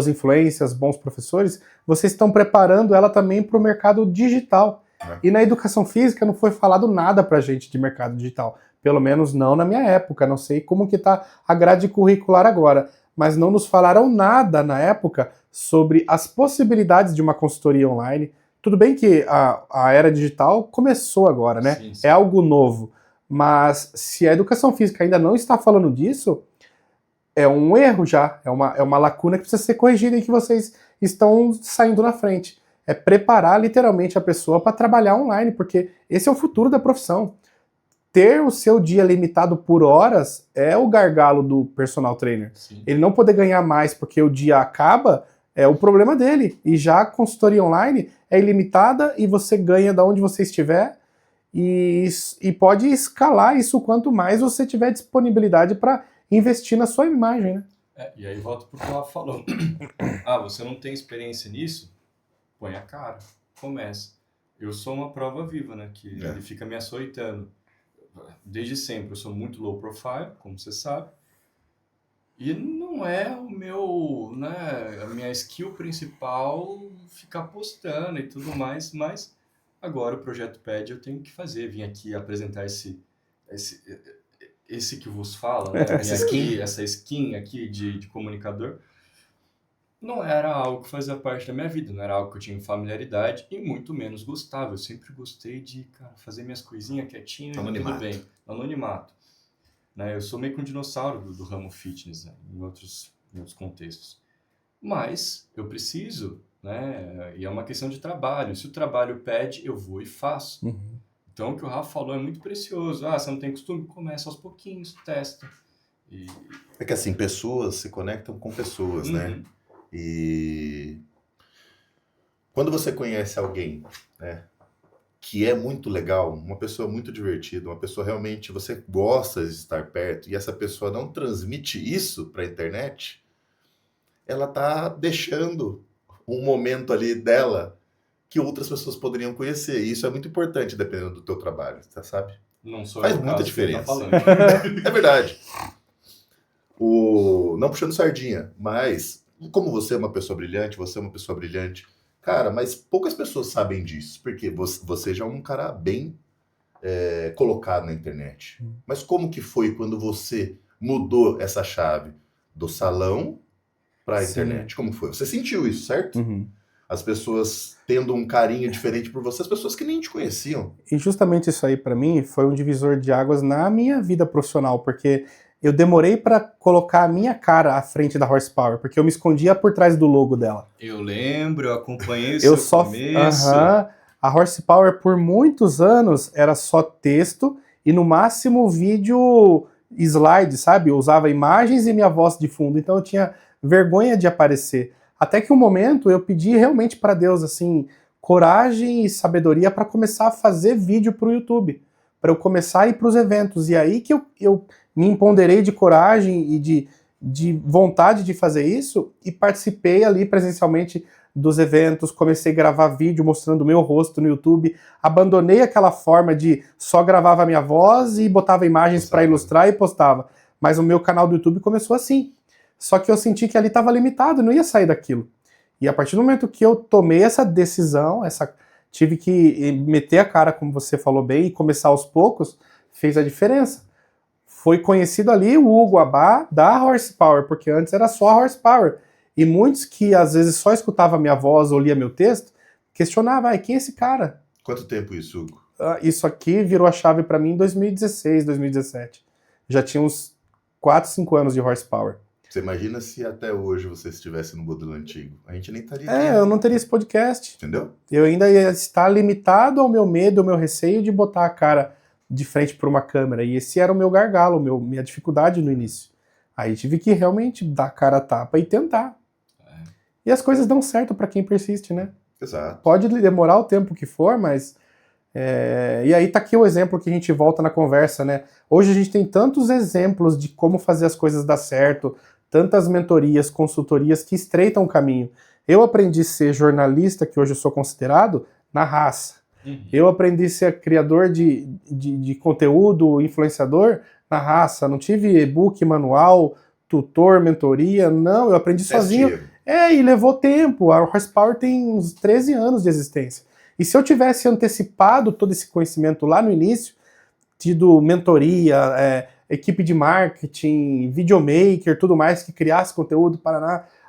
influências, bons professores, vocês estão preparando ela também para o mercado digital. E na educação física não foi falado nada para a gente de mercado digital. Pelo menos não na minha época. Não sei como que está a grade curricular agora. Mas não nos falaram nada na época sobre as possibilidades de uma consultoria online. Tudo bem que a era digital começou agora, né? Sim, sim. É algo novo. Mas se a educação física ainda não está falando disso, é um erro já. É uma lacuna que precisa ser corrigida e que vocês estão saindo na frente. É preparar literalmente a pessoa para trabalhar online, porque esse é o futuro da profissão. Ter o seu dia limitado por horas é o gargalo do personal trainer. Sim. Ele não poder ganhar mais porque o dia acaba É o problema dele. E já a consultoria online é ilimitada e você ganha da onde você estiver e pode escalar isso quanto mais você tiver disponibilidade para investir na sua imagem, né? E aí volta pro que ela falou. Você não tem experiência nisso? Põe a cara, começa. Eu sou uma prova viva, né? Que ele fica me açoitando. Desde sempre, eu sou muito low profile, como você sabe. E não é o meu, né, a minha skill principal ficar postando e tudo mais, mas agora o projeto pede, eu tenho que fazer, vim aqui apresentar esse que vos fala, né? Essa skin aqui de comunicador. Não era algo que fazia parte da minha vida, não era algo que eu tinha familiaridade e muito menos gostava. Eu sempre gostei de, cara, fazer minhas coisinhas quietinho e tudo bem, anonimato. Né? Eu sou meio que um dinossauro do ramo fitness, né? em outros contextos. Mas eu preciso, né? E é uma questão de trabalho. Se o trabalho pede, eu vou e faço. Uhum. Então, o que o Rafa falou é muito precioso. Você não tem costume? Começa aos pouquinhos, testa. É que assim, pessoas se conectam com pessoas, né? E quando você conhece alguém, né, que é muito legal, uma pessoa muito divertida, uma pessoa realmente você gosta de estar perto, e essa pessoa não transmite isso para a internet, ela tá deixando um momento ali dela que outras pessoas poderiam conhecer. E isso é muito importante dependendo do teu trabalho, você sabe? Não sou Faz eu muita caso diferença. Que tá falando. É verdade. Não puxando sardinha, mas como você é uma pessoa brilhante, cara, mas poucas pessoas sabem disso, porque você já é um cara bem colocado na internet. Mas como que foi quando você mudou essa chave do salão para a internet? Como foi? Você sentiu isso, certo? Uhum. As pessoas tendo um carinho diferente por você, as pessoas que nem te conheciam. E justamente isso aí, para mim, foi um divisor de águas na minha vida profissional, porque eu demorei para colocar a minha cara à frente da Horsepower, porque eu me escondia por trás do logo dela. Eu lembro, eu acompanhei o seu começo. A Horsepower, por muitos anos, era só texto e, no máximo, vídeo slide, sabe? Eu usava imagens e minha voz de fundo, então eu tinha vergonha de aparecer. Até que um momento eu pedi realmente para Deus, assim, coragem e sabedoria para começar a fazer vídeo para o YouTube, para eu começar a ir para os eventos. E aí que eu me empoderei de coragem e de vontade de fazer isso e participei ali presencialmente dos eventos, comecei a gravar vídeo mostrando o meu rosto no YouTube, abandonei aquela forma de só gravava a minha voz e botava imagens para ilustrar e postava. Mas o meu canal do YouTube começou assim. Só que eu senti que ali estava limitado, não ia sair daquilo. E a partir do momento que eu tomei essa decisão, tive que meter a cara, como você falou bem, e começar aos poucos, fez a diferença. Foi conhecido ali o Hugo Abá da Horsepower, porque antes era só a Horsepower. E muitos que às vezes só escutavam a minha voz ou lia meu texto, questionavam, quem é esse cara? Quanto tempo isso, Hugo? Isso aqui virou a chave para mim em 2016, 2017. Já tinha uns 4, 5 anos de Horsepower. Você imagina se até hoje você estivesse no modelo antigo? A gente nem estaria aqui. Eu não teria esse podcast. Entendeu? Eu ainda ia estar limitado ao meu medo, ao meu receio de botar a cara de frente para uma câmera. E esse era o meu gargalo, minha dificuldade no início. Aí tive que realmente dar a cara a tapa e tentar. E as coisas dão certo para quem persiste, né? Exato. Pode demorar o tempo que for, mas... E aí tá aqui o exemplo que a gente volta na conversa, né? Hoje a gente tem tantos exemplos de como fazer as coisas dar certo, tantas mentorias, consultorias que estreitam o caminho. Eu aprendi a ser jornalista, que hoje eu sou considerado, na raça. Eu aprendi a ser criador de conteúdo, influenciador, na raça. Não tive e-book, manual, tutor, mentoria, não. Eu aprendi sozinho. E levou tempo. A Horsepower tem uns 13 anos de existência. E se eu tivesse antecipado todo esse conhecimento lá no início, tido mentoria, equipe de marketing, videomaker, tudo mais, que criasse conteúdo,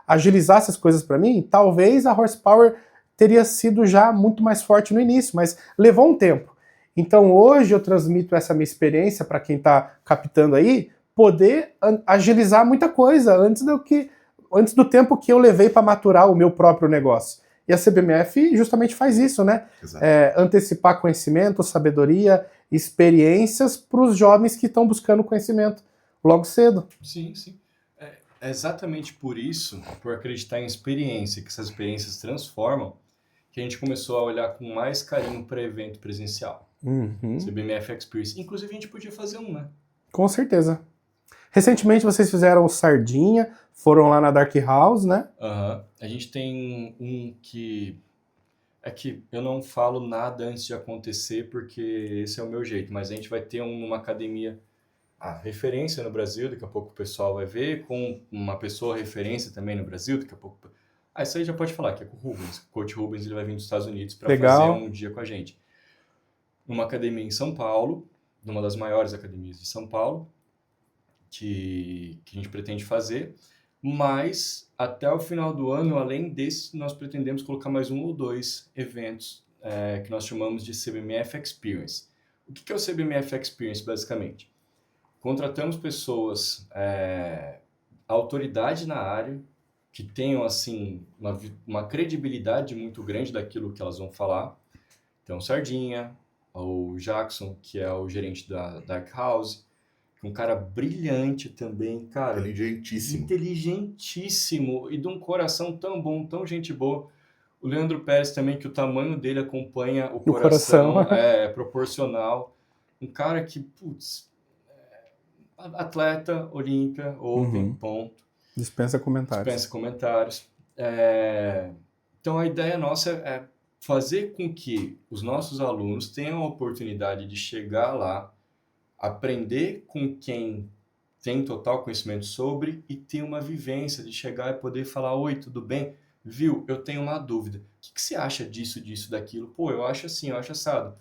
agilizasse as coisas para mim, talvez a Horsepower teria sido já muito mais forte no início, mas levou um tempo. Então hoje eu transmito essa minha experiência para quem está captando aí, poder agilizar muita coisa antes do tempo que eu levei para maturar o meu próprio negócio. E a CBMF justamente faz isso, né? Antecipar conhecimento, sabedoria, experiências para os jovens que estão buscando conhecimento logo cedo. Sim, sim. É exatamente por isso, por acreditar em experiência, que essas experiências transformam, que a gente começou a olhar com mais carinho para evento presencial. CBMF Experience. Inclusive, a gente podia fazer um, né? Com certeza. Recentemente, vocês fizeram o Sardinha, foram lá na Dark House, né? A gente tem um que... É que eu não falo nada antes de acontecer, porque esse é o meu jeito. Mas a gente vai ter numa academia... referência no Brasil, daqui a pouco o pessoal vai ver, com uma pessoa referência também no Brasil, daqui a pouco... isso aí já pode falar, que é com o Rubens. O coach Rubens ele vai vir dos Estados Unidos para fazer um dia com a gente. Numa academia em São Paulo, numa das maiores academias de São Paulo, que a gente pretende fazer, mas até o final do ano, além desse, nós pretendemos colocar mais 1 ou 2 eventos que nós chamamos de CBMF Experience. O que é o CBMF Experience, basicamente? Contratamos pessoas, autoridade na área, que tenham assim uma credibilidade muito grande daquilo que elas vão falar. Então, Sardinha, o Jackson, que é o gerente da Dark House, um cara brilhante também, cara. Inteligentíssimo e de um coração tão bom, tão gente boa. O Leandro Pérez também, que o tamanho dele acompanha o coração. É proporcional. Um cara que, atleta, Olímpia, Open, ponto. Dispensa comentários. Então, a ideia nossa é fazer com que os nossos alunos tenham a oportunidade de chegar lá, aprender com quem tem total conhecimento sobre e ter uma vivência de chegar e poder falar: oi, tudo bem? Viu? Eu tenho uma dúvida. O que você acha disso, daquilo? Pô, eu acho assim, eu acho assado.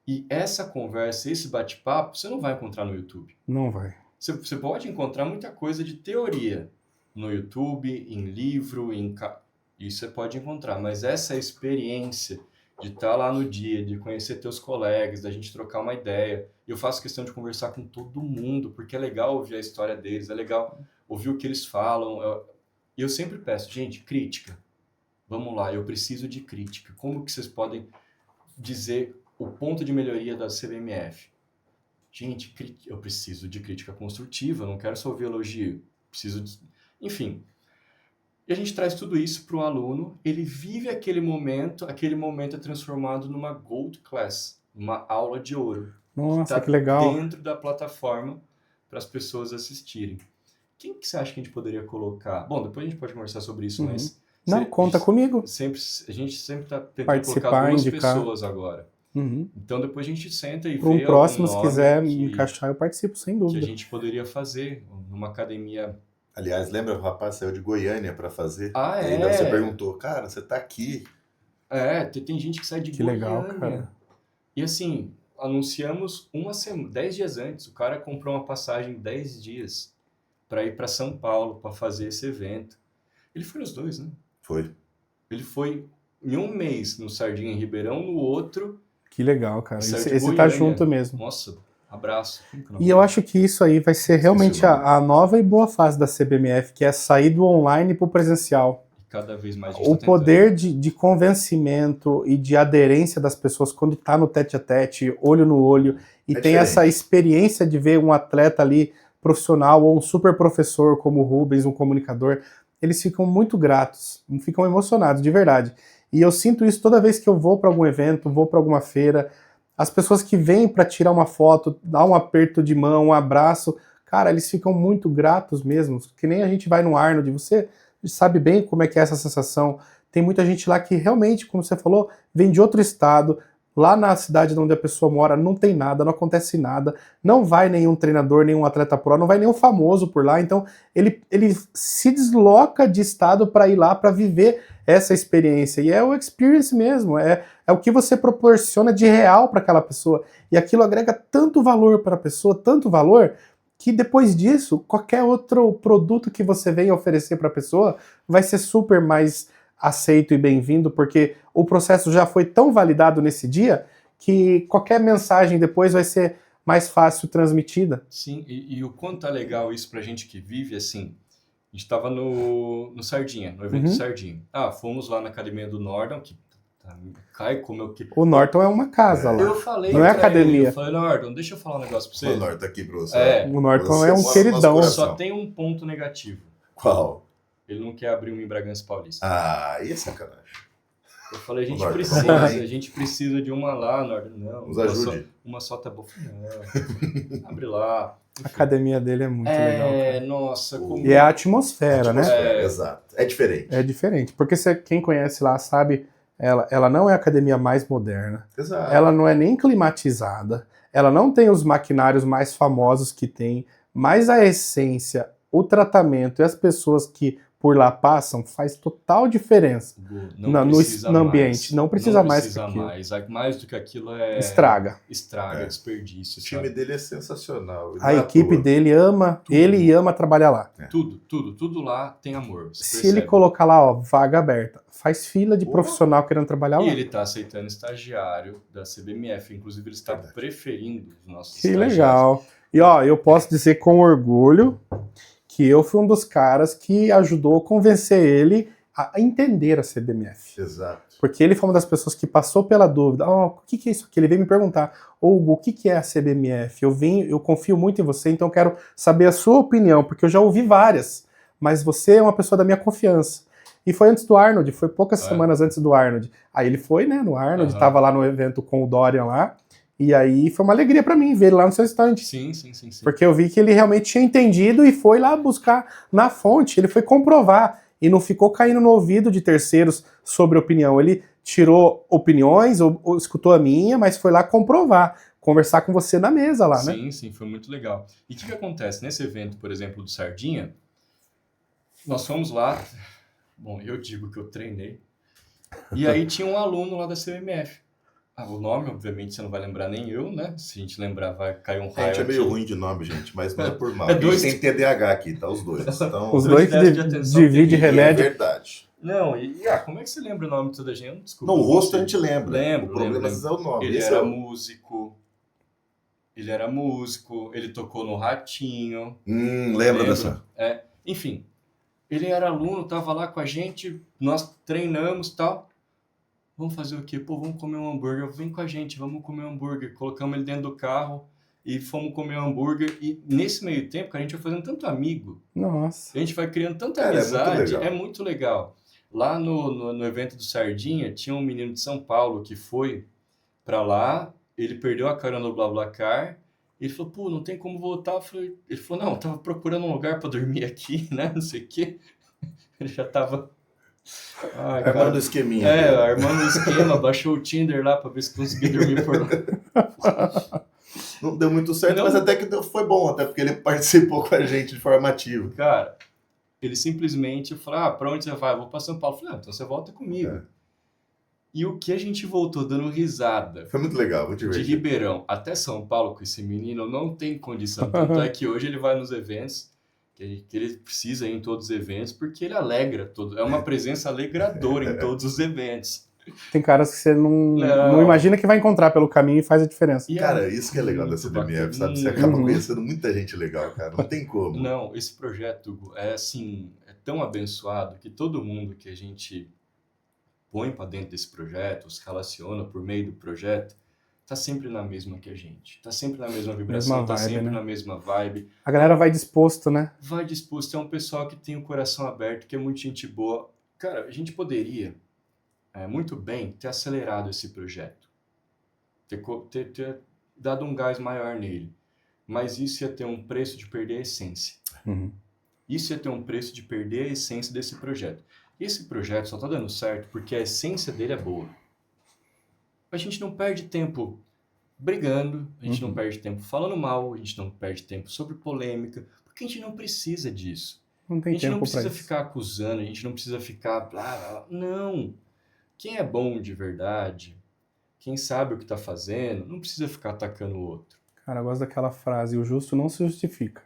E essa conversa, esse bate-papo, você não vai encontrar no YouTube. Não vai. Você pode encontrar muita coisa de teoria no YouTube, em livro, isso você pode encontrar. Mas essa experiência de estar lá no dia, de conhecer teus colegas, da gente trocar uma ideia. Eu faço questão de conversar com todo mundo, porque é legal ouvir a história deles, é legal ouvir o que eles falam. E eu sempre peço, gente, crítica. Vamos lá, eu preciso de crítica. Como que vocês podem dizer o ponto de melhoria da CBMF? Gente, eu preciso de crítica construtiva, não quero só ouvir elogio. Enfim. E a gente traz tudo isso para o aluno, ele vive aquele momento é transformado numa Gold Class, uma aula de ouro. Nossa, que legal. Dentro da plataforma para as pessoas assistirem. Quem que você acha que a gente poderia colocar? Bom, depois a gente pode conversar sobre isso, mas... Não, conta comigo. A gente sempre está tentando participar, colocar 2 indicar. pessoas agora. Então depois a gente senta e vê um próximo, se quiser me encaixar, eu participo, sem dúvida. Que a gente poderia fazer numa academia... Aliás, lembra, o rapaz saiu de Goiânia para fazer? E aí você perguntou, cara, você tá aqui? Tem gente que sai de que Goiânia. Legal, cara. E assim, anunciamos 10 dias antes. O cara comprou uma passagem 10 dias para ir para São Paulo para fazer esse evento. Ele foi nos 2, né? Foi. Ele foi em um mês no Sardinha em Ribeirão, no outro... Que legal, cara. Esse tá junto mesmo. Nossa, abraço. E eu acho que isso aí vai ser realmente a nova e boa fase da CBMF, que é sair do online para o presencial. Cada vez mais o poder de convencimento e de aderência das pessoas quando está no tete-a-tete, olho no olho, e tem essa experiência de ver um atleta ali profissional ou um super professor como o Rubens, um comunicador, eles ficam muito gratos, ficam emocionados, de verdade. E eu sinto isso toda vez que eu vou para algum evento, vou para alguma feira. As pessoas que vêm para tirar uma foto, dar um aperto de mão, um abraço, cara, eles ficam muito gratos mesmo. Que nem a gente vai no Arnold, você sabe bem como é que é essa sensação. Tem muita gente lá que realmente, como você falou, vem de outro estado. Lá na cidade onde a pessoa mora não tem nada, não acontece nada, não vai nenhum treinador, nenhum atleta pro, não vai nenhum famoso por lá, então ele se desloca de estado para ir lá para viver essa experiência, e é o experience mesmo, é o que você proporciona de real para aquela pessoa, e aquilo agrega tanto valor para a pessoa, tanto valor, que depois disso, qualquer outro produto que você venha oferecer para a pessoa vai ser super mais aceito e bem-vindo, porque o processo já foi tão validado nesse dia que qualquer mensagem depois vai ser mais fácil transmitida. Sim, e o quanto é legal isso pra gente que vive, assim, a gente tava no Sardinha, no evento Sardinha. Fomos lá na Academia do Norton, que cai como eu... O Norton é uma casa lá, eu falei não é academia. Eu falei, Norton, deixa eu falar um negócio pra você. O Norton aqui pra você. O Norton é um queridão. Só tem um ponto negativo. Qual? Ele não quer abrir uma em Bragança Paulista. Ah, aí é sacanagem. Eu falei, Norte, vamos lá, hein? a gente precisa de uma lá, Norte. Não, Nos ajude. uma só tá bom. Não, abre lá. A academia dele é muito legal, cara. Nossa, como... E é a atmosfera, né? Exato. É diferente. É diferente. Porque quem conhece lá sabe, ela não é a academia mais moderna. Exato. Ela não é nem climatizada. Ela não tem os maquinários mais famosos que tem. Mas a essência, o tratamento e as pessoas que por lá passam faz total diferença no ambiente. Não precisa mais que aquilo. Mais do que aquilo é... Estraga, desperdício. O time dele é sensacional. A equipe dele ama, ele e ama trabalhar lá. Tudo lá tem amor. Se ele colocar lá, ó, vaga aberta, faz fila de profissional querendo trabalhar lá. E ele está aceitando estagiário da CBMF, inclusive ele está preferindo os nossos Que estagiários. legal. E ó, eu posso dizer com orgulho que eu fui um dos caras que ajudou a convencer ele a entender a CBMF. Exato. Porque ele foi uma das pessoas que passou pela dúvida. O que é isso aqui? Ele veio me perguntar, Hugo, o que é a CBMF? Eu confio muito em você, então eu quero saber a sua opinião, porque eu já ouvi várias, mas você é uma pessoa da minha confiança. E foi antes do Arnold, foi poucas semanas antes do Arnold. Aí ele foi, né, no Arnold, tava lá no evento com o Dorian lá, e aí foi uma alegria pra mim ver ele lá no seu stand. Sim. Porque eu vi que ele realmente tinha entendido e foi lá buscar na fonte, ele foi comprovar e não ficou caindo no ouvido de terceiros sobre opinião. Ele tirou opiniões, ou escutou a minha, mas foi lá comprovar, conversar com você na mesa lá, né? Sim, foi muito legal. E o que acontece? Nesse evento, por exemplo, do Sardinha, nós fomos lá, bom, eu digo que eu treinei, e aí tinha um aluno lá da CBMF. O nome, obviamente, você não vai lembrar nem eu, né? Se a gente lembrar, vai cair um raio. A gente é meio ruim de nome, gente, mas não é por mal. A gente tem TDAH aqui, tá? Os dois. Então, os dois que dividem remédio. É verdade. Não, como é que você lembra o nome de toda a gente? Desculpa. Não, o rosto a gente lembra. Lembro. O problema é o nome. Ele era músico, ele tocou no Ratinho. Lembra dessa? Enfim, ele era aluno, tava lá com a gente, nós treinamos e tal. Vamos fazer o quê? Pô, vamos comer um hambúrguer. Vem com a gente, vamos comer um hambúrguer. Colocamos ele dentro do carro e fomos comer um hambúrguer. E nesse meio tempo, que a gente vai fazendo tanto amigo. Nossa. A gente vai criando tanta amizade. É muito legal. Lá no evento do Sardinha, tinha um menino de São Paulo que foi pra lá. Ele perdeu a carona do BlaBlaCar. Ele falou, pô, não tem como voltar. Ele falou, não, eu tava procurando um lugar pra dormir aqui, né? Não sei o quê. Ele já tava... armando o esqueminha. Armando o esquema, baixou o Tinder lá pra ver se conseguia dormir por lá. Não deu muito certo, mas até que foi bom, até porque ele participou com a gente de forma ativa. Cara, ele simplesmente falou, pra onde você vai? Eu vou pra São Paulo. Eu falei, então você volta comigo. E o que a gente voltou dando risada. Foi muito legal, muito divertido. De Ribeirão até São Paulo com esse menino, não tem condição. Tanto é que hoje ele vai nos eventos, que ele precisa ir em todos os eventos, porque ele alegra todo. É uma presença alegradora em todos os eventos. Tem caras que você não imagina que vai encontrar pelo caminho e faz a diferença. E cara, isso que é legal da CBMF, sabe? Você acaba conhecendo muita gente legal, cara. Não tem como. Não, esse projeto, Hugo, é tão abençoado que todo mundo que a gente põe para dentro desse projeto, se relaciona por meio do projeto, tá sempre na mesma que a gente. Tá sempre na mesma vibração, tá sempre na mesma vibe. A galera vai disposto, né? Vai disposto. É um pessoal que tem o coração aberto, que é muito gente boa. Cara, a gente poderia, muito bem, ter acelerado esse projeto. Ter dado um gás maior nele. Mas isso ia ter um preço de perder a essência. Isso ia ter um preço de perder a essência desse projeto. Esse projeto só tá dando certo porque a essência dele é boa. A gente não perde tempo brigando, a gente não perde tempo falando mal, a gente não perde tempo sobre polêmica, porque a gente não precisa disso. Não tem tempo pra isso. A gente não precisa ficar acusando, a gente não precisa ficar... Blá, blá. Não. Quem é bom de verdade, quem sabe o que tá fazendo, não precisa ficar atacando o outro. Cara, eu gosto daquela frase, o justo não se justifica.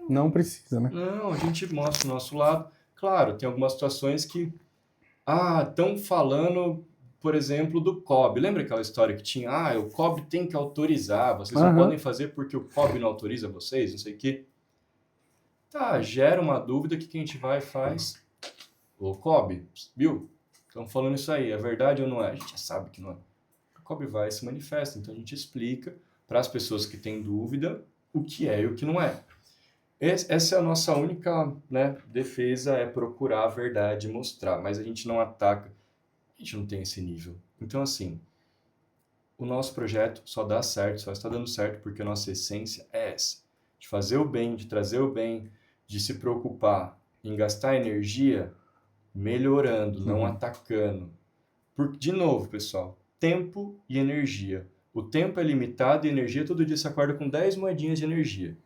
Não precisa, né? Não, a gente mostra o nosso lado. Claro, tem algumas situações que... estão falando... Por exemplo, do COB. Lembra aquela história que tinha? O COB tem que autorizar, vocês não podem fazer porque o COB não autoriza vocês, não sei o quê. Tá, gera uma dúvida, o que a gente vai e faz? Ô, COB, viu? Estão falando isso aí, é verdade ou não é? A gente já sabe que não é. O COB vai e se manifesta, então a gente explica para as pessoas que têm dúvida o que é e o que não é. Essa é a nossa única, né, defesa, é procurar a verdade e mostrar, mas a gente não ataca, a gente não tem esse nível. Então, assim, o nosso projeto só dá certo, só está dando certo porque a nossa essência é essa, de fazer o bem, de trazer o bem, de se preocupar em gastar energia melhorando, não atacando. Porque, de novo, pessoal, tempo e energia. O tempo é limitado e a energia, todo dia você acorda com 10 moedinhas de energia.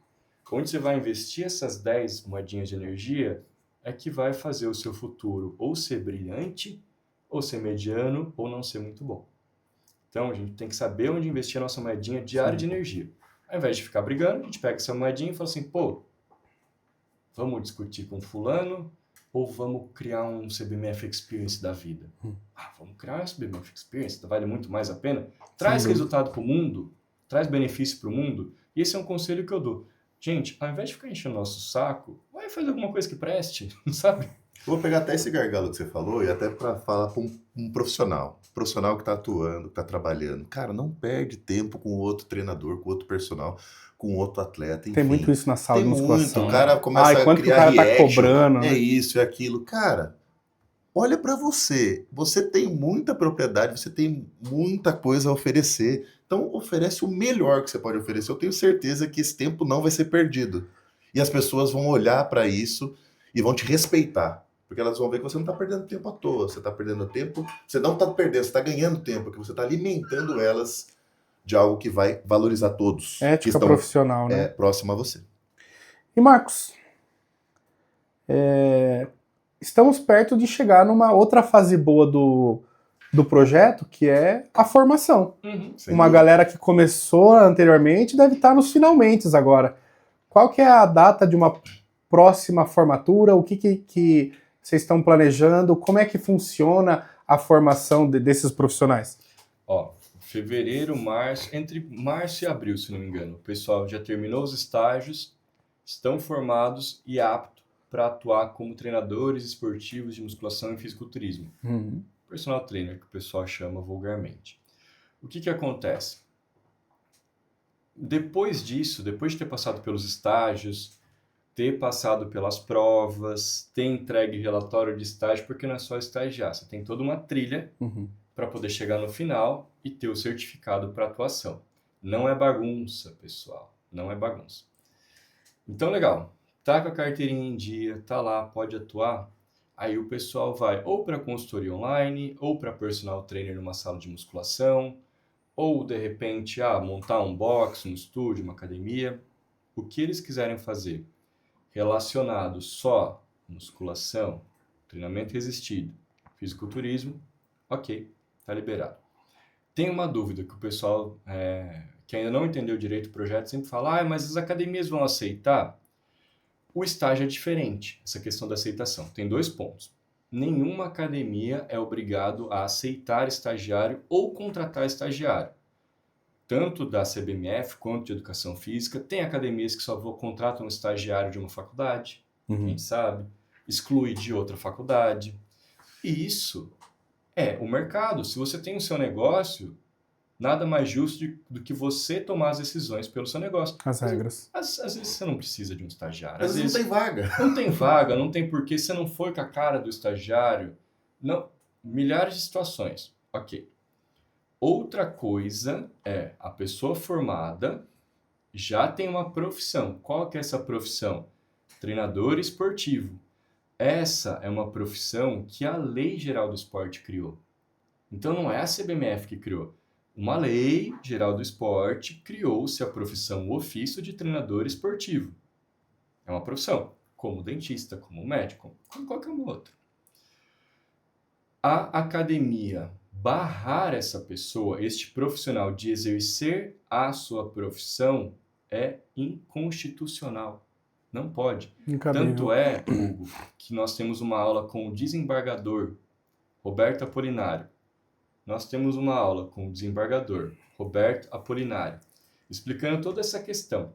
Onde você vai investir essas 10 moedinhas de energia é que vai fazer o seu futuro ou ser brilhante, ou ser mediano, ou não ser muito bom. Então, a gente tem que saber onde investir a nossa moedinha diária de energia. Ao invés de ficar brigando, a gente pega essa moedinha e fala assim, pô, vamos discutir com fulano ou vamos criar um CBMF Experience da vida? Vamos criar um CBMF Experience, vale muito mais a pena. Traz resultado para o mundo, traz benefício para o mundo. E esse é um conselho que eu dou. Gente, ao invés de ficar enchendo o nosso saco, vai fazer alguma coisa que preste, sabe? Eu vou pegar até esse gargalo que você falou e até para falar para um profissional que está atuando, que está trabalhando. Cara, não perde tempo com outro treinador, com outro personal, com outro atleta. Enfim, tem muito isso na sala de musculação. Muito. O cara começa a quanto criar que o cara reaction, tá cobrando, né? É isso, é aquilo. Cara, olha para você. Você tem muita propriedade, você tem muita coisa a oferecer. Então, oferece o melhor que você pode oferecer. Eu tenho certeza que esse tempo não vai ser perdido. E as pessoas vão olhar para isso e vão te respeitar. Porque elas vão ver que você não está perdendo tempo à toa. Você está perdendo tempo, você não está perdendo, você está ganhando tempo, porque você está alimentando elas de algo que vai valorizar todos. Ética que estão, profissional, né? Próximo a você. E Marcos, estamos perto de chegar numa outra fase boa do projeto, que é a formação. Uma galera que começou anteriormente deve estar nos finalmente agora. Qual que é a data de uma próxima formatura? O que vocês estão planejando? Como é que funciona a formação desses profissionais? Fevereiro, março, entre março e abril, se não me engano. O pessoal já terminou os estágios, estão formados e aptos para atuar como treinadores esportivos de musculação e fisiculturismo. Personal trainer, que o pessoal chama vulgarmente. O que acontece? Depois disso, depois de ter passado pelos estágios, ter passado pelas provas, ter entregue relatório de estágio, porque não é só estagiar, você tem toda uma trilha para poder chegar no final e ter o certificado para atuação. Não é bagunça, pessoal, não é bagunça. Então, legal, tá com a carteirinha em dia, tá lá, pode atuar, aí o pessoal vai ou para consultoria online, ou para personal trainer numa sala de musculação, ou de repente, montar um box, um estúdio, uma academia, o que eles quiserem fazer relacionado só musculação, treinamento resistido, fisiculturismo, ok, tá liberado. Tem uma dúvida que o pessoal que ainda não entendeu direito o projeto sempre fala, mas as academias vão aceitar? O estágio é diferente, essa questão da aceitação. Tem 2 pontos. Nenhuma academia é obrigado a aceitar estagiário ou contratar estagiário. Tanto da CBMF quanto de educação física. Tem academias que só contratam um estagiário de uma faculdade, quem sabe, exclui de outra faculdade. E isso é o mercado. Se você tem o seu negócio, nada mais justo do que você tomar as decisões pelo seu negócio. As regras. Às vezes você não precisa de um estagiário. Às vezes não tem vaga. Não tem vaga, não tem porquê. Você não foi com a cara do estagiário. Não, milhares de situações. Ok. Outra coisa é a pessoa formada já tem uma profissão. Qual que é essa profissão? Treinador esportivo. Essa é uma profissão que a Lei Geral do Esporte criou. Então não é a CBMF que criou. Uma Lei Geral do Esporte criou-se a profissão, o ofício de treinador esportivo. É uma profissão, como dentista, como médico, como qualquer outro. A academia barrar essa pessoa, este profissional, de exercer a sua profissão é inconstitucional. Não pode. Incabível. Tanto é, Hugo, que nós temos uma aula com o desembargador Roberto Apolinário. Nós temos uma aula com o desembargador Roberto Apolinário, explicando toda essa questão.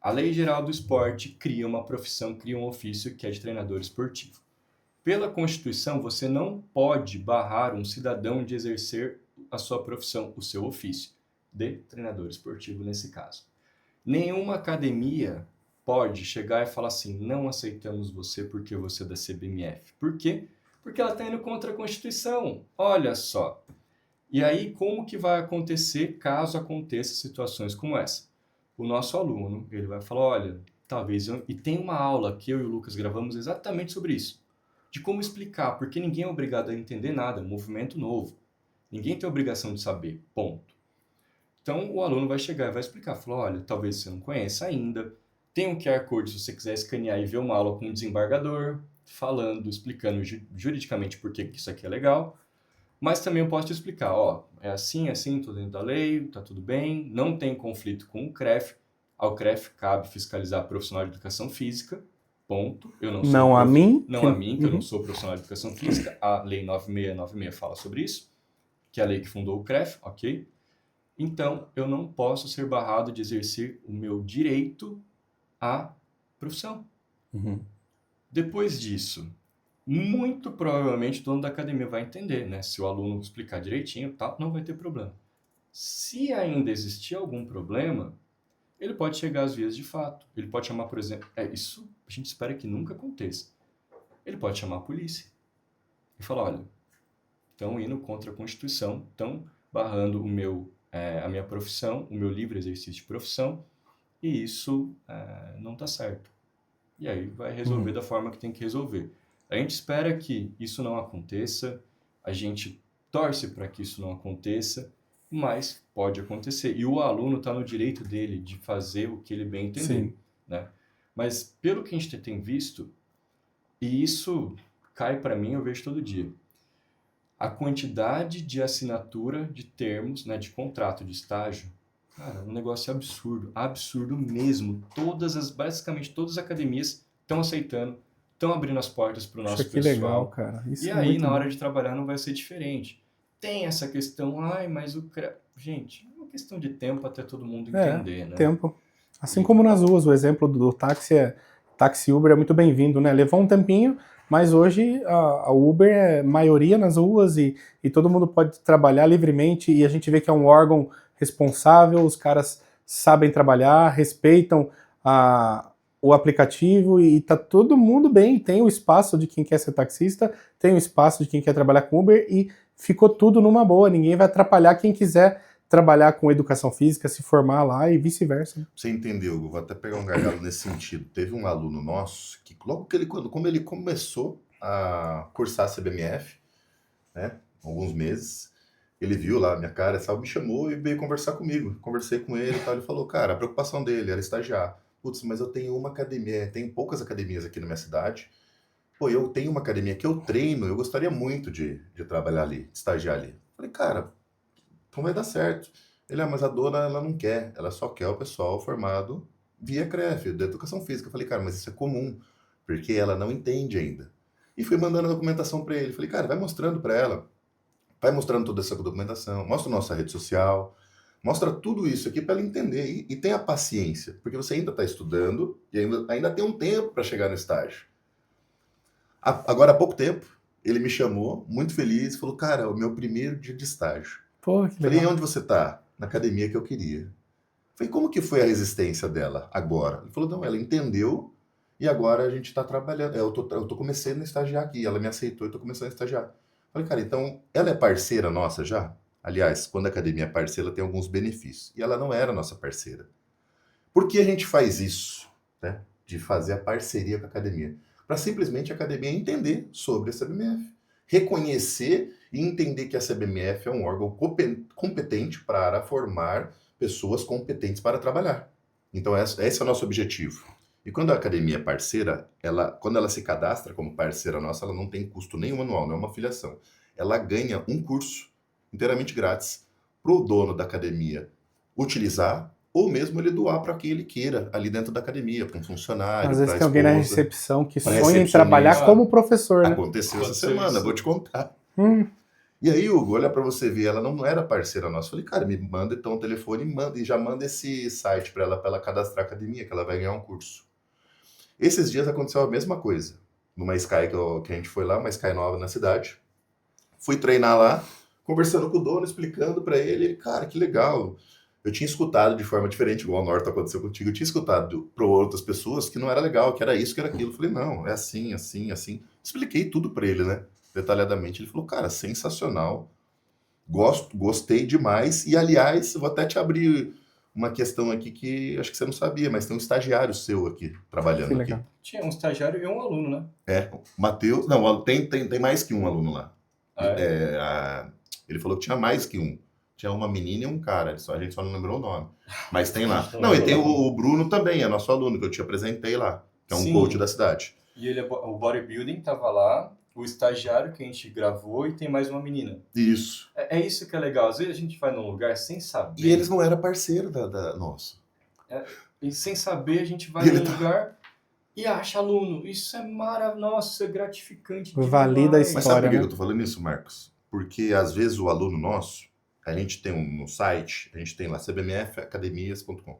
A Lei Geral do Esporte cria uma profissão, cria um ofício que é de treinador esportivo. Pela Constituição, você não pode barrar um cidadão de exercer a sua profissão, o seu ofício, de treinador esportivo nesse caso. Nenhuma academia pode chegar e falar assim, não aceitamos você porque você é da CBMF. Por quê? Porque ela está indo contra a Constituição. Olha só. E aí, como que vai acontecer caso aconteça situações como essa? O nosso aluno, ele vai falar, olha, talvez eu... E tem uma aula que eu e o Lucas gravamos exatamente sobre isso. De como explicar, porque ninguém é obrigado a entender nada, é um movimento novo. Ninguém tem obrigação de saber, ponto. Então, o aluno vai chegar e vai explicar, falar, olha, talvez você não conheça ainda, tem um QR Code se você quiser escanear e ver uma aula com um desembargador, falando, explicando juridicamente por que isso aqui é legal, mas também eu posso te explicar, ó, é assim, estou dentro da lei, tá tudo bem, não tem conflito com o CREF, ao CREF cabe fiscalizar profissional de educação física, ponto. Eu não sou não a mim, não a mim, que eu não sou profissional de educação física, a lei 9696 fala sobre isso, que é a lei que fundou o CREF, ok? Então, eu não posso ser barrado de exercer o meu direito à profissão. Depois disso, muito provavelmente o dono da academia vai entender, né? Se o aluno explicar direitinho, tá, não vai ter problema. Se ainda existir algum problema, ele pode chegar às vias de fato. Ele pode chamar, por exemplo... isso a gente espera que nunca aconteça. Ele pode chamar a polícia e falar, olha, estão indo contra a Constituição, estão barrando a minha profissão, o meu livre exercício de profissão, e isso não está certo. E aí vai resolver da forma que tem que resolver. A gente espera que isso não aconteça, a gente torce para que isso não aconteça, mas pode acontecer. E o aluno está no direito dele de fazer o que ele bem entender. Né? Mas pelo que a gente tem visto, e isso cai para mim, eu vejo todo dia, a quantidade de assinatura de termos, né, de contrato de estágio, cara, um negócio absurdo, absurdo mesmo. Basicamente todas as academias estão aceitando, estão abrindo as portas para o nosso pessoal. Que legal, cara. Isso e aí, na hora de trabalhar, não vai ser diferente. Tem essa questão, mas gente, é uma questão de tempo até todo mundo entender, né? Tempo. Assim como nas ruas, o exemplo do táxi Uber é muito bem-vindo, né? Levou um tempinho, mas hoje a Uber é maioria nas ruas e todo mundo pode trabalhar livremente e a gente vê que é um órgão responsável, os caras sabem trabalhar, respeitam o aplicativo e tá todo mundo bem, tem o espaço de quem quer ser taxista, tem o espaço de quem quer trabalhar com Uber e ficou tudo numa boa, ninguém vai atrapalhar quem quiser trabalhar com educação física, se formar lá e vice-versa. Você entendeu, eu vou até pegar um gargalo nesse sentido. Teve um aluno nosso que logo que como ele começou a cursar a CBMF, né, alguns meses, ele viu lá a minha cara, sabe, me chamou e veio conversar comigo. Conversei com ele e tal, ele falou, cara, a preocupação dele era estagiar. Putz, mas eu tenho uma academia, tem poucas academias aqui na minha cidade. Pô, eu tenho uma academia que eu treino, eu gostaria muito de trabalhar ali, de estagiar ali. Falei, cara, não vai dar certo. Ele, mas a dona, ela não quer, ela só quer o pessoal formado via CREF, da educação física. Eu falei, cara, mas isso é comum, porque ela não entende ainda. E fui mandando a documentação para ele. Falei, cara, vai mostrando para ela, vai mostrando toda essa documentação, mostra nossa rede social, mostra tudo isso aqui para ela entender. E tenha paciência, porque você ainda está estudando e ainda tem um tempo para chegar no estágio. Agora, há pouco tempo, ele me chamou, muito feliz, e falou, cara, é o meu primeiro dia de estágio. Pô, que Falei, legal. onde você tá? Na academia que eu queria. Falei, como que foi a resistência dela agora? Ele falou, não, ela entendeu e agora a gente tá trabalhando. Eu tô começando a estagiar aqui. Ela me aceitou e tô começando a estagiar. Falei, cara, então ela é parceira nossa já? Aliás, quando a academia é parceira, tem alguns benefícios. E ela não era nossa parceira. Por que a gente faz isso, né? De fazer a parceria com a academia? Para simplesmente a academia entender sobre a CBMF. Reconhecer e entender que a CBMF é um órgão competente para formar pessoas competentes para trabalhar. Então, esse é o nosso objetivo. E quando a academia é parceira, quando ela se cadastra como parceira nossa, ela não tem custo nenhum anual, não é uma filiação. Ela ganha um curso inteiramente grátis para o dono da academia utilizar ou mesmo ele doar para quem ele queira ali dentro da academia, para um funcionário, às vezes para a tem alguém na esposa. recepção que Pra sonha em recepcionista. trabalhar como professor, né? Aconteceu essa Aconteceu semana, isso. vou te contar. Hum, E aí, Hugo, olha pra você ver, ela não era parceira nossa. Falei, cara, me manda então o telefone e já manda esse site pra ela cadastrar a academia, que ela vai ganhar um curso. Esses dias aconteceu a mesma coisa. Numa Sky que a gente foi lá, uma Sky nova na cidade. Fui treinar lá, conversando com o dono, explicando pra ele, cara, que legal. eu tinha escutado de forma diferente, igual o Norton aconteceu contigo, eu tinha escutado para outras pessoas que não era legal, que era isso, que era aquilo. Eu falei, não, é assim, assim, assim. Expliquei tudo para ele, né? Detalhadamente. Ele falou, cara, sensacional. Gostei demais. E, aliás, vou até te abrir uma questão aqui que acho que você não sabia, mas tem um estagiário seu aqui, trabalhando aqui. Tinha um estagiário e um aluno, né? Matheus... Não, tem mais que um aluno lá. Ah, Ele falou que tinha mais que um. Tinha uma menina e um cara, a gente só não lembrou o nome. Mas tem lá. Não, e tem o Bruno também, é nosso aluno, que eu te apresentei lá, que é um coach da cidade. E ele o bodybuilding tava lá, o estagiário que a gente gravou e tem mais uma menina. Isso. É isso que é legal. Às vezes a gente vai num lugar sem saber. E eles não eram parceiros da nossa. E sem saber a gente vai num lugar e acha aluno. Isso é maravilhoso. Nossa, isso é gratificante. Valida a história. Mas sabe por que né? eu tô falando isso, Marcos? Porque às vezes o aluno nosso, a gente tem no site, a gente tem lá cbmfacademias.com.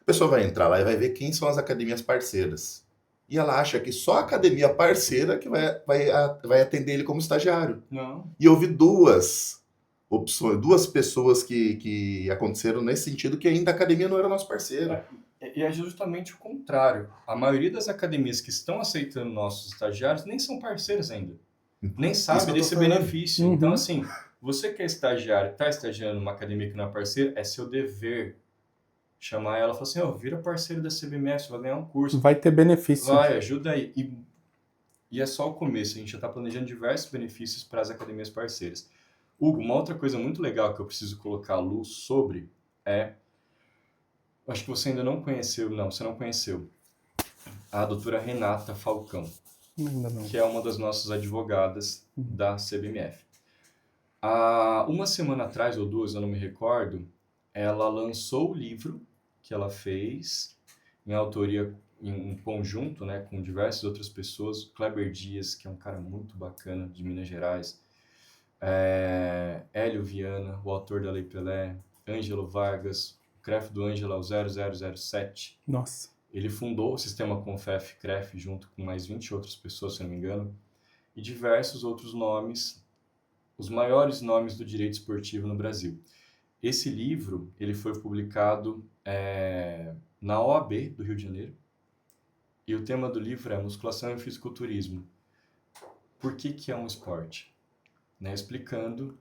A pessoa vai entrar lá e vai ver quem são as academias parceiras. E ela acha que só a academia parceira que vai atender ele como estagiário. Não. E eu vi duas opções, duas pessoas que aconteceram nesse sentido, que ainda a academia não era nosso parceiro. E é justamente o contrário. A maioria das academias que estão aceitando nossos estagiários nem são parceiras ainda. Nem sabe desse benefício. Uhum. Então, assim, você que é estagiário, está estagiando numa academia que não é parceira, é seu dever chamar ela e falar assim, vira parceiro da CBMF, você vai ganhar um curso. Vai ter benefício. Vai, ajuda aí. E é só o começo, a gente já está planejando diversos benefícios para as academias parceiras. Hugo, uma outra coisa muito legal que eu preciso colocar a luz sobre acho que você ainda não conheceu, você não conheceu, a doutora Renata Falcão, Ainda não. que é uma das nossas advogadas da CBMF. Há uma semana atrás, ou duas, eu não me recordo, ela lançou o livro que ela fez em autoria, em um conjunto, né, com diversas outras pessoas, Kleber Dias, que é um cara muito bacana, de Minas Gerais, Hélio Viana, o autor da Lei Pelé, Ângelo Vargas, o CREF do Ângelo é o 0007. Nossa. Ele fundou o sistema Confef-CREF junto com mais 20 outras pessoas, se não me engano, e diversos outros nomes, os maiores nomes do direito esportivo no Brasil. Esse livro ele foi publicado na OAB do Rio de Janeiro, e o tema do livro é Musculação e Fisiculturismo. Por que é um esporte? Né? Explicando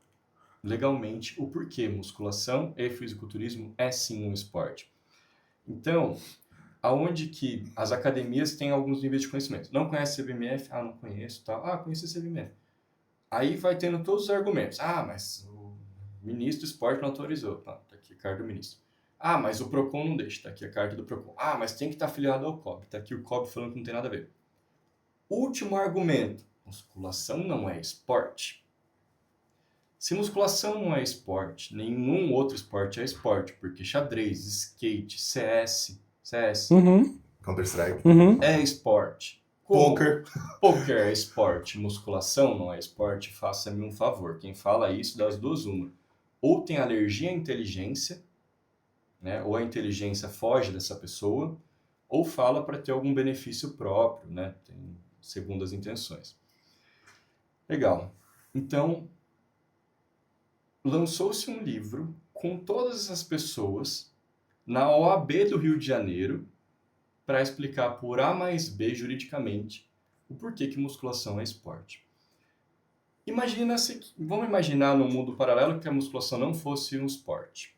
legalmente o porquê musculação e fisiculturismo é sim um esporte. Então, aonde que as academias têm alguns níveis de conhecimento. Não conhece CBMF? Não conheço, tal. Conheci CBMF. Aí vai tendo todos os argumentos. Mas o ministro do esporte não autorizou. Tá aqui a carta do ministro. Mas o PROCON não deixa. Tá aqui a carta do PROCON. Mas tem que estar afiliado ao COB. Tá aqui o COB falando que não tem nada a ver. Último argumento. Musculação não é esporte. Se musculação não é esporte, nenhum outro esporte é esporte. Porque xadrez, skate, CS... Counter-Strike. É esporte. Poker é esporte. Musculação não é esporte. Faça-me um favor. Quem fala isso, das duas, uma. Ou tem alergia à inteligência, né? Ou a inteligência foge dessa pessoa, ou fala para ter algum benefício próprio, né? Tem segundas intenções. Legal. Então, lançou-se um livro com todas essas pessoas na OAB do Rio de Janeiro para explicar por A mais B juridicamente o porquê que musculação é esporte. Vamos imaginar num mundo paralelo que a musculação não fosse um esporte,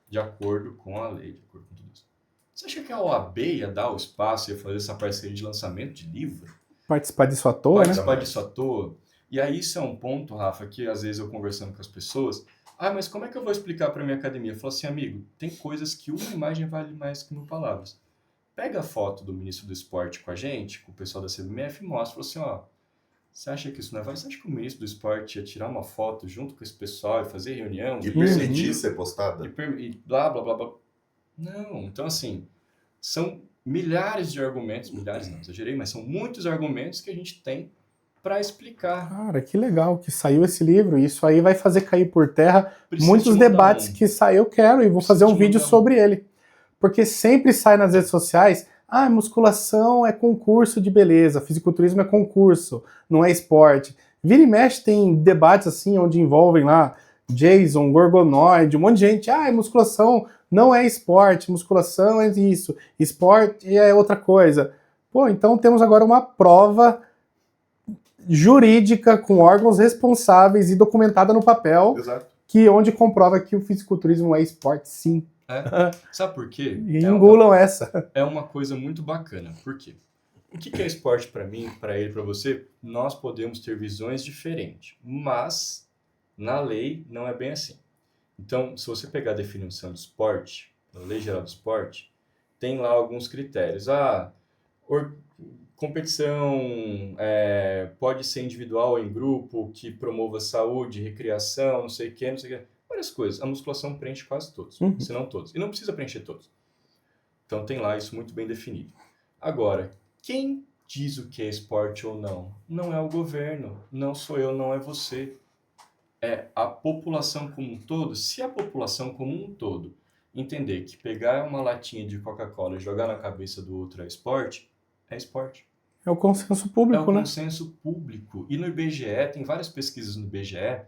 de acordo com a lei, de acordo com tudo isso. Você acha que a OAB ia dar o espaço, ia fazer essa parceria de lançamento de livro? Participar disso à toa, Participar disso à toa. E aí isso é um ponto, Rafa, que às vezes eu conversando com as pessoas, mas como é que eu vou explicar para minha academia? Eu falo assim, amigo, tem coisas que uma imagem vale mais que 1000 palavras. Pega a foto do ministro do esporte com a gente, com o pessoal da CBMF, e mostra, fala assim, você acha que isso não é válido? Você acha que o ministro do esporte ia tirar uma foto junto com esse pessoal e fazer reunião? E permitir ser postada? E blá, blá, blá, blá. Não, então assim, são milhares de argumentos, milhares não, exagerei, mas são muitos argumentos que a gente tem para explicar. Cara, que legal que saiu esse livro. Isso aí vai fazer cair por terra muitos debates que eu quero e vou fazer um vídeo sobre ele. Porque sempre sai nas redes sociais, musculação é concurso de beleza, fisiculturismo é concurso, não é esporte. Vira e mexe tem debates assim, onde envolvem lá Jason, Gorgonoid, um monte de gente, musculação não é esporte, musculação é isso, esporte é outra coisa. Pô, então temos agora uma prova jurídica com órgãos responsáveis e documentada no papel, Exato. onde comprova que o fisiculturismo é esporte, sim. Sabe por quê? E engulam essa. É uma coisa muito bacana. Por quê? O que é esporte para mim, para ele, para você? Nós podemos ter visões diferentes, mas na lei não é bem assim. Então, se você pegar a definição de esporte, na Lei Geral do Esporte, tem lá alguns critérios. Competição pode ser individual ou em grupo, que promova saúde, recreação, não sei o que. Várias coisas. A musculação preenche quase todos, se não todos. E não precisa preencher todos. Então tem lá isso muito bem definido. Agora, quem diz o que é esporte ou não? Não é o governo, não sou eu, não é você. É a população como um todo. Se a população como um todo entender que pegar uma latinha de Coca-Cola e jogar na cabeça do outro é esporte, é esporte. É o consenso público, né? É o consenso público. E no IBGE, tem várias pesquisas no IBGE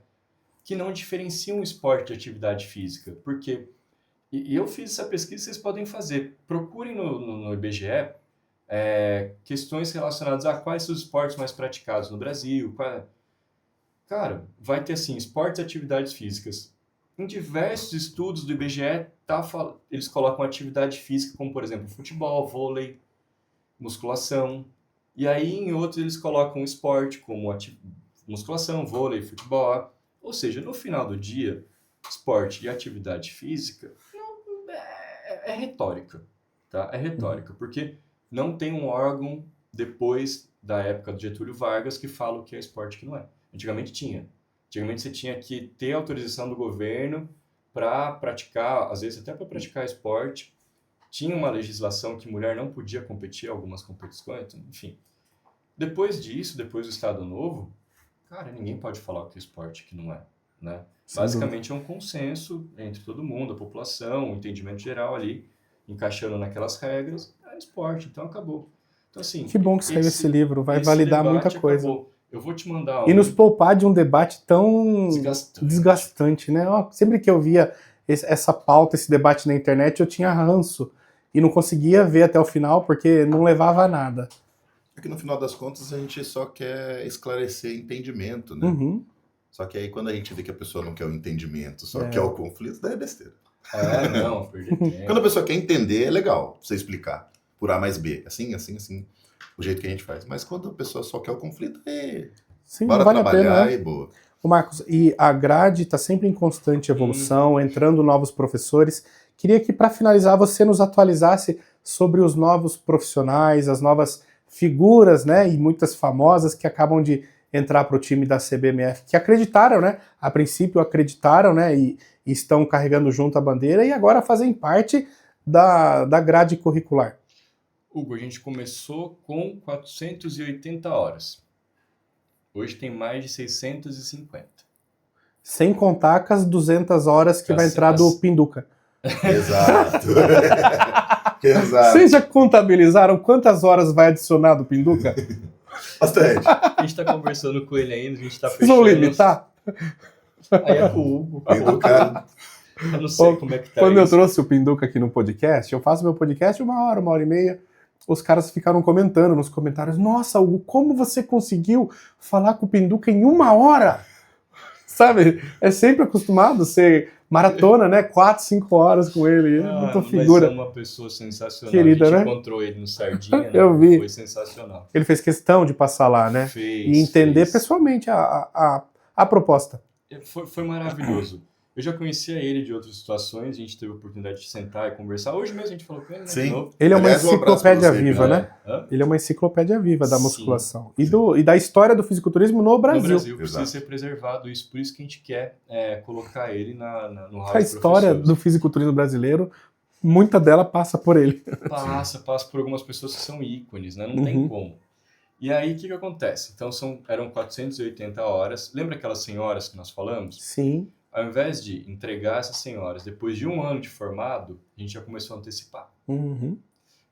que não diferenciam esporte de atividade física. Porque, e eu fiz essa pesquisa, vocês podem fazer. Procurem no IBGE questões relacionadas a quais são os esportes mais praticados no Brasil. Cara, vai ter assim, esportes e atividades físicas. Em diversos estudos do IBGE, eles colocam atividade física como, por exemplo, futebol, vôlei, musculação. E aí, em outros, eles colocam esporte como musculação, vôlei, futebol. Ou seja, no final do dia, esporte e atividade física é retórica, tá? É retórica, porque não tem um órgão depois da época do Getúlio Vargas que fala o que é esporte e o que não é. Antigamente tinha. Antigamente você tinha que ter autorização do governo para praticar, às vezes até para praticar esporte. Tinha uma legislação que mulher não podia competir em algumas competições, enfim. Depois disso, depois do Estado Novo, cara, ninguém pode falar o que é esporte e o que não é, né? Basicamente é um consenso entre todo mundo, a população, o entendimento geral ali, encaixando naquelas regras, é esporte, então acabou. Então, assim, que bom que saiu esse livro, vai validar muita coisa. Acabou. Eu vou te mandar E nos poupar de um debate tão desgastante, né? Sempre que eu via essa pauta, esse debate na internet, eu tinha ranço e não conseguia ver até o final porque não levava a nada. É que no final das contas a gente só quer esclarecer entendimento, né? Só que aí quando a gente vê que a pessoa não quer o entendimento, só quer o conflito, daí é besteira. Não, perdi tempo. Quando a pessoa quer entender, é legal você explicar. Por A mais B. Assim, o jeito que a gente faz. Mas quando a pessoa só quer o conflito, bora vale trabalhar a pena, e boa. Ô Marcos, e a grade está sempre em constante evolução, entrando novos professores. Queria que, para finalizar, você nos atualizasse sobre os novos profissionais, as novas figuras, né, e muitas famosas que acabam de entrar para o time da CBMF, que acreditaram, né, a princípio acreditaram, né, e estão carregando junto a bandeira e agora fazem parte da grade curricular. Hugo, a gente começou com 480 horas. Hoje tem mais de 650. Sem contar com as 200 horas que vai entrar do Pinduca. Exato. Exato. Vocês já contabilizaram quantas horas vai adicionar do Pinduca? Bastante. A gente está conversando com ele ainda, a gente está fechando. Vocês vão limitar? Aí é com o Hugo. Pinduca. Eu não sei como é que tá Quando isso. eu trouxe o Pinduca aqui no podcast, eu faço meu podcast 1 hora e meia, os caras ficaram comentando nos comentários, nossa, Hugo, como você conseguiu falar com o Pinduca em 1 hora? Sabe, é sempre acostumado a ser maratona, né? 4, 5 horas com ele, é muita figura. Mas é uma pessoa sensacional, querida, a gente né? encontrou ele no Sardinha, né? Eu vi. Foi sensacional. Ele fez questão de passar lá, né? E entender pessoalmente a proposta. Foi maravilhoso. Eu já conhecia ele de outras situações, a gente teve a oportunidade de sentar e conversar. Hoje mesmo a gente falou com ele, né? Sim. De novo. Ele é uma Aliás, enciclopédia viva, né? né? Ele é uma enciclopédia viva da musculação. E da história do fisiculturismo no Brasil. No Brasil, precisa ser preservado isso. Por isso que a gente quer colocar ele no hall A história do fisiculturismo brasileiro, muita dela passa por ele. Passa por algumas pessoas que são ícones, né? Não tem como. E aí, o que acontece? Então, eram 480 horas. Lembra aquelas 100 horas que nós falamos? Sim. Ao invés de entregar essas 100 horas depois de 1 ano de formado, a gente já começou a antecipar.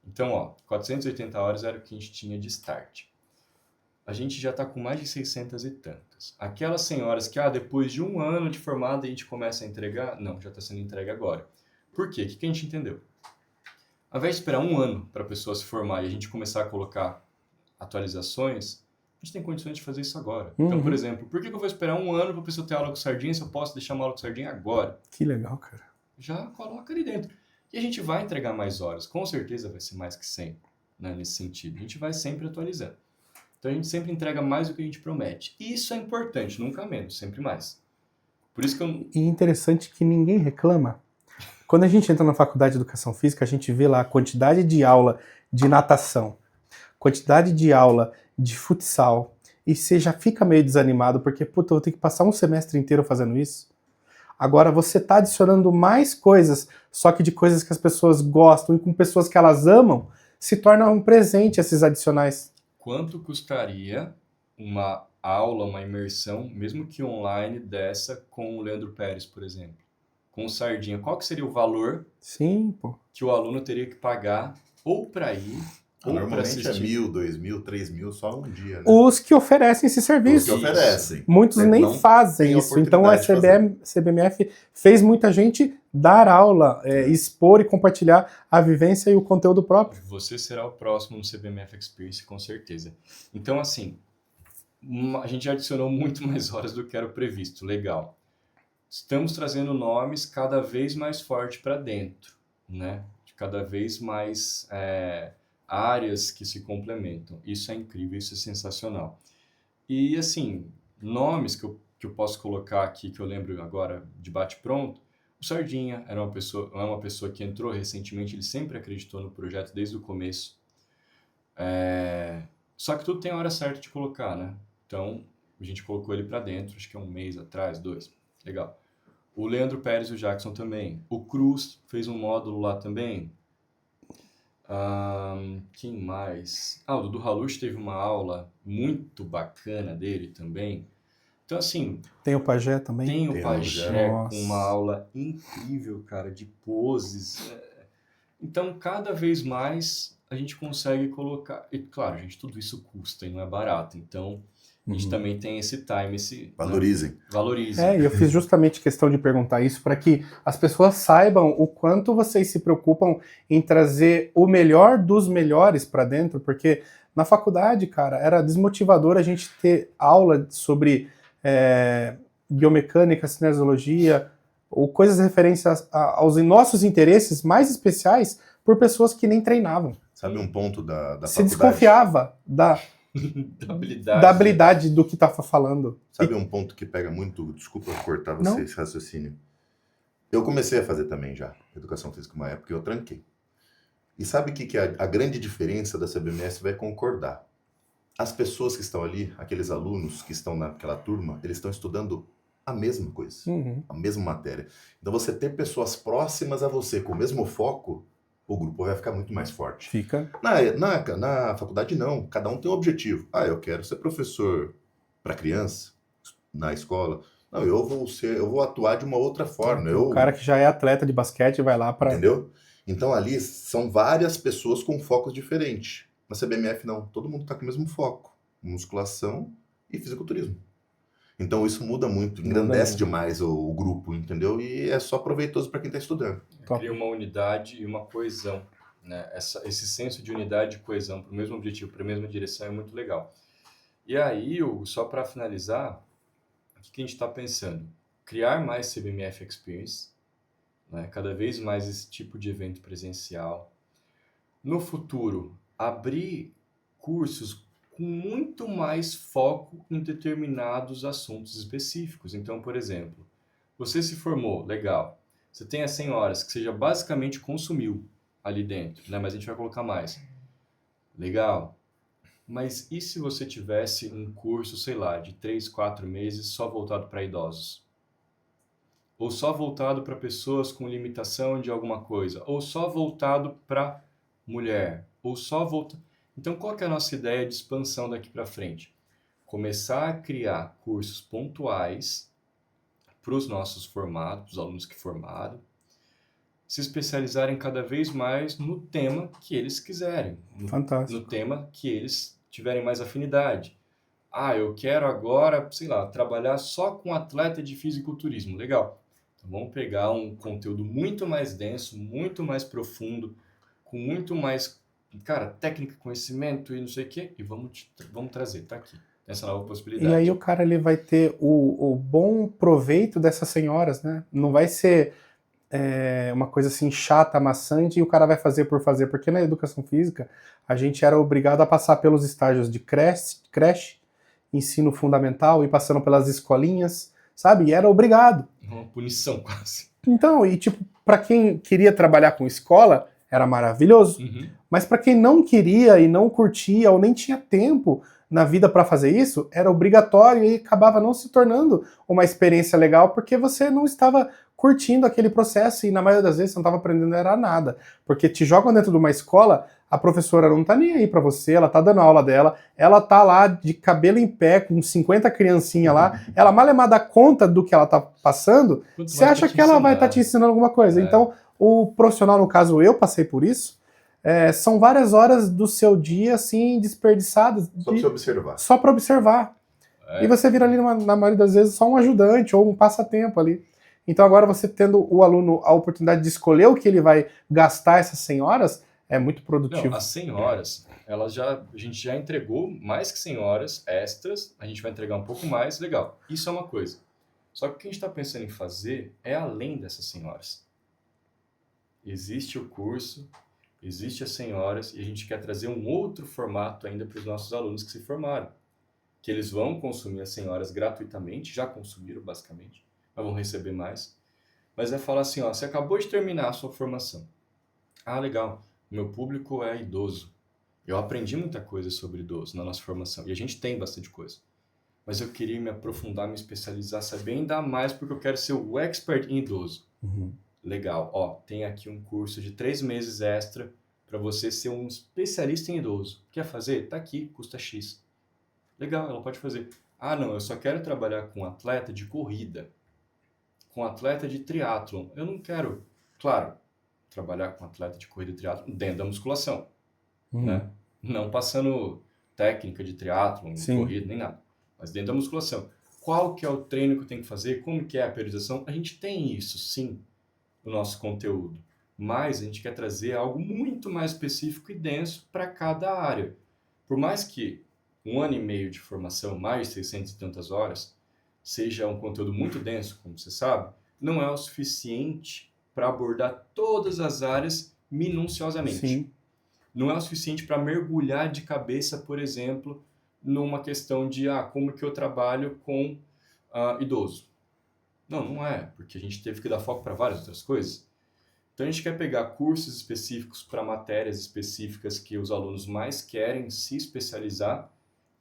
Então, 480 horas era o que a gente tinha de start. A gente já está com mais de 600 e tantas. Aquelas 100 horas que, depois de 1 ano de formado a gente começa a entregar, não, já está sendo entregue agora. Por quê? O que a gente entendeu? Ao invés de esperar um ano para a pessoa se formar e a gente começar a colocar atualizações, a gente tem condições de fazer isso agora. Então, por exemplo, por que eu vou esperar um ano para a pessoa ter aula com sardinha se eu posso deixar uma aula com sardinha agora? Que legal, cara. Já coloca ali dentro. E a gente vai entregar mais horas. Com certeza vai ser mais que 100, né, nesse sentido. A gente vai sempre atualizando. Então, a gente sempre entrega mais do que a gente promete. E isso é importante, nunca menos, sempre mais. Por isso que E interessante que ninguém reclama. Quando a gente entra na faculdade de Educação Física, a gente vê lá a quantidade de aula de natação, quantidade de aula de futsal, e você já fica meio desanimado, porque, puta, eu vou ter que passar um semestre inteiro fazendo isso. Agora você está adicionando mais coisas, só que de coisas que as pessoas gostam e com pessoas que elas amam, se torna um presente esses adicionais. Quanto custaria uma aula, uma imersão, mesmo que online, dessa com o Leandro Pérez, por exemplo? Com o Sardinha, qual que seria o valor que o aluno teria que pagar ou para ir, ou para assistir? Normalmente é 1.000, 2.000, 3.000 só um dia, né? Os que oferecem esse serviço. Os que oferecem. Muitos nem fazem isso. Então a CBMF fez muita gente dar aula, expor e compartilhar a vivência e o conteúdo próprio. Você será o próximo no CBMF Experience, com certeza. Então, assim, a gente já adicionou muito mais horas do que era o previsto. Legal. Estamos trazendo nomes cada vez mais forte para dentro, né? De cada vez mais áreas que se complementam. Isso é incrível, isso é sensacional. E, assim, nomes que eu posso colocar aqui, que eu lembro agora de bate-pronto, o Sardinha é uma pessoa que entrou recentemente, ele sempre acreditou no projeto desde o começo. Só que tudo tem a hora certa de colocar, né? Então, a gente colocou ele para dentro, acho que é 1 mês atrás, 2. Legal. O Leandro Pérez e o Jackson também. O Cruz fez um módulo lá também. Quem mais? O Dudu Halush teve uma aula muito bacana dele também. Então, assim... Tem o Pajé também? Tem o Pajé com Nossa. uma aula incrível, cara, de poses. Então, cada vez mais a gente consegue colocar... E, claro, gente, tudo isso custa e não é barato. Então, a gente também tem esse time, Valorizem. Né? Valorizem. E eu fiz justamente questão de perguntar isso para que as pessoas saibam o quanto vocês se preocupam em trazer o melhor dos melhores para dentro, porque na faculdade, cara, era desmotivador a gente ter aula sobre biomecânica, cinesiologia, ou coisas referentes aos nossos interesses mais especiais por pessoas que nem treinavam. Sabe um ponto da Se faculdade? desconfiava da habilidade do que estava falando. Sabe um ponto que pega muito? Desculpa cortar você esse raciocínio. Eu comecei a fazer também já educação física uma época e eu tranquei. E sabe o que é a grande diferença da CBMS? Vai concordar. As pessoas que estão ali, aqueles alunos que estão naquela turma, eles estão estudando a mesma coisa, a mesma matéria. Então você ter pessoas próximas a você com o mesmo foco, o grupo vai ficar muito mais forte. Fica. Na faculdade não, cada um tem um objetivo. Eu quero ser professor para criança na escola. Não, eu vou atuar de uma outra forma. O cara que já é atleta de basquete vai lá para... Entendeu? Então ali são várias pessoas com focos diferentes. Na CBMF não, todo mundo está com o mesmo foco, musculação e fisiculturismo. Então isso muda muito, engrandece demais o grupo, entendeu? E é só proveitoso para quem está estudando. Cria uma unidade e uma coesão, né? Esse senso de unidade e coesão para o mesmo objetivo, para a mesma direção é muito legal. E aí, Hugo, só para finalizar, o que a gente está pensando? Criar mais CBMF Experience, né? Cada vez mais esse tipo de evento presencial. No futuro, abrir cursos com muito mais foco em determinados assuntos específicos. Então, por exemplo, você se formou, legal. Você tem as 100 horas que você já basicamente consumiu ali dentro, né? Mas a gente vai colocar mais. Legal. Mas e se você tivesse um curso, sei lá, de 3, 4 meses só voltado para idosos? Ou só voltado para pessoas com limitação de alguma coisa? Ou só voltado para mulher? Ou só voltado... Então, qual que é a nossa ideia de expansão daqui para frente? Começar a criar cursos pontuais para os nossos formados, os alunos que formaram, se especializarem cada vez mais no tema que eles quiserem. Fantástico. No tema que eles tiverem mais afinidade. Eu quero agora, sei lá, trabalhar só com atleta de fisiculturismo. Legal. Então, vamos pegar um conteúdo muito mais denso, muito mais profundo, com muito mais, cara, técnica, conhecimento e não sei o quê, e vamos trazer, tá aqui, essa nova possibilidade. E aí o cara ele vai ter o bom proveito dessas senhoras, né? Não vai ser uma coisa assim chata, maçante, e o cara vai fazer por fazer, porque na educação física a gente era obrigado a passar pelos estágios de creche, ensino fundamental, e passando pelas escolinhas, sabe? E era obrigado. Uma punição quase. Então, e tipo, para quem queria trabalhar com escola, era maravilhoso. Uhum. Mas para quem não queria e não curtia ou nem tinha tempo na vida para fazer isso, era obrigatório e acabava não se tornando uma experiência legal porque você não estava curtindo aquele processo e na maioria das vezes você não estava aprendendo era nada. Porque te jogam dentro de uma escola, a professora não tá nem aí para você, ela tá dando a aula dela, ela tá lá de cabelo em pé com 50 criancinhas lá, ela mal dá conta do que ela tá passando, você acha que ela vai estar te ensinando alguma coisa. Então, o profissional, no caso eu passei por isso, são várias horas do seu dia, assim, desperdiçadas. Só para você observar. Só para observar. E você vira ali, na maioria das vezes, só um ajudante ou um passatempo ali. Então agora você tendo o aluno a oportunidade de escolher o que ele vai gastar essas 100 horas, é muito produtivo. Não, as 100 horas, a gente já entregou mais que 100 horas extras, a gente vai entregar um pouco mais, legal. Isso é uma coisa. Só que o que a gente está pensando em fazer é além dessas 100 horas. Existe o curso, existe as 100 horas, e a gente quer trazer um outro formato ainda para os nossos alunos que se formaram. Que eles vão consumir as 100 horas gratuitamente, já consumiram basicamente, mas vão receber mais. Mas é falar assim, ó, você acabou de terminar a sua formação. Ah, legal, o meu público é idoso. Eu aprendi muita coisa sobre idoso na nossa formação, e a gente tem bastante coisa. Mas eu queria me aprofundar, me especializar, saber ainda mais, porque eu quero ser o expert em idoso. Uhum. Legal, ó, tem aqui um curso de 3 meses extra para você ser um especialista em idoso. Quer fazer? Tá aqui, custa X. Legal, ela pode fazer. Ah, não, eu só quero trabalhar com atleta de corrida, com atleta de triatlon. Eu não quero, claro, trabalhar com atleta de corrida e triatlon dentro da musculação, né? Não passando técnica de triatlon, corrida, nem nada, mas dentro da musculação. Qual que é o treino que eu tenho que fazer? Como que é a periodização? A gente tem isso, sim, no nosso conteúdo, mas a gente quer trazer algo muito mais específico e denso para cada área. Por mais que 1 ano e meio de formação, mais de 600 e tantas horas, seja um conteúdo muito denso, como você sabe, não é o suficiente para abordar todas as áreas minuciosamente. Sim. Não é o suficiente para mergulhar de cabeça, por exemplo, numa questão de como que eu trabalho com idoso. Não é, porque a gente teve que dar foco para várias outras coisas. Então a gente quer pegar cursos específicos para matérias específicas que os alunos mais querem se especializar,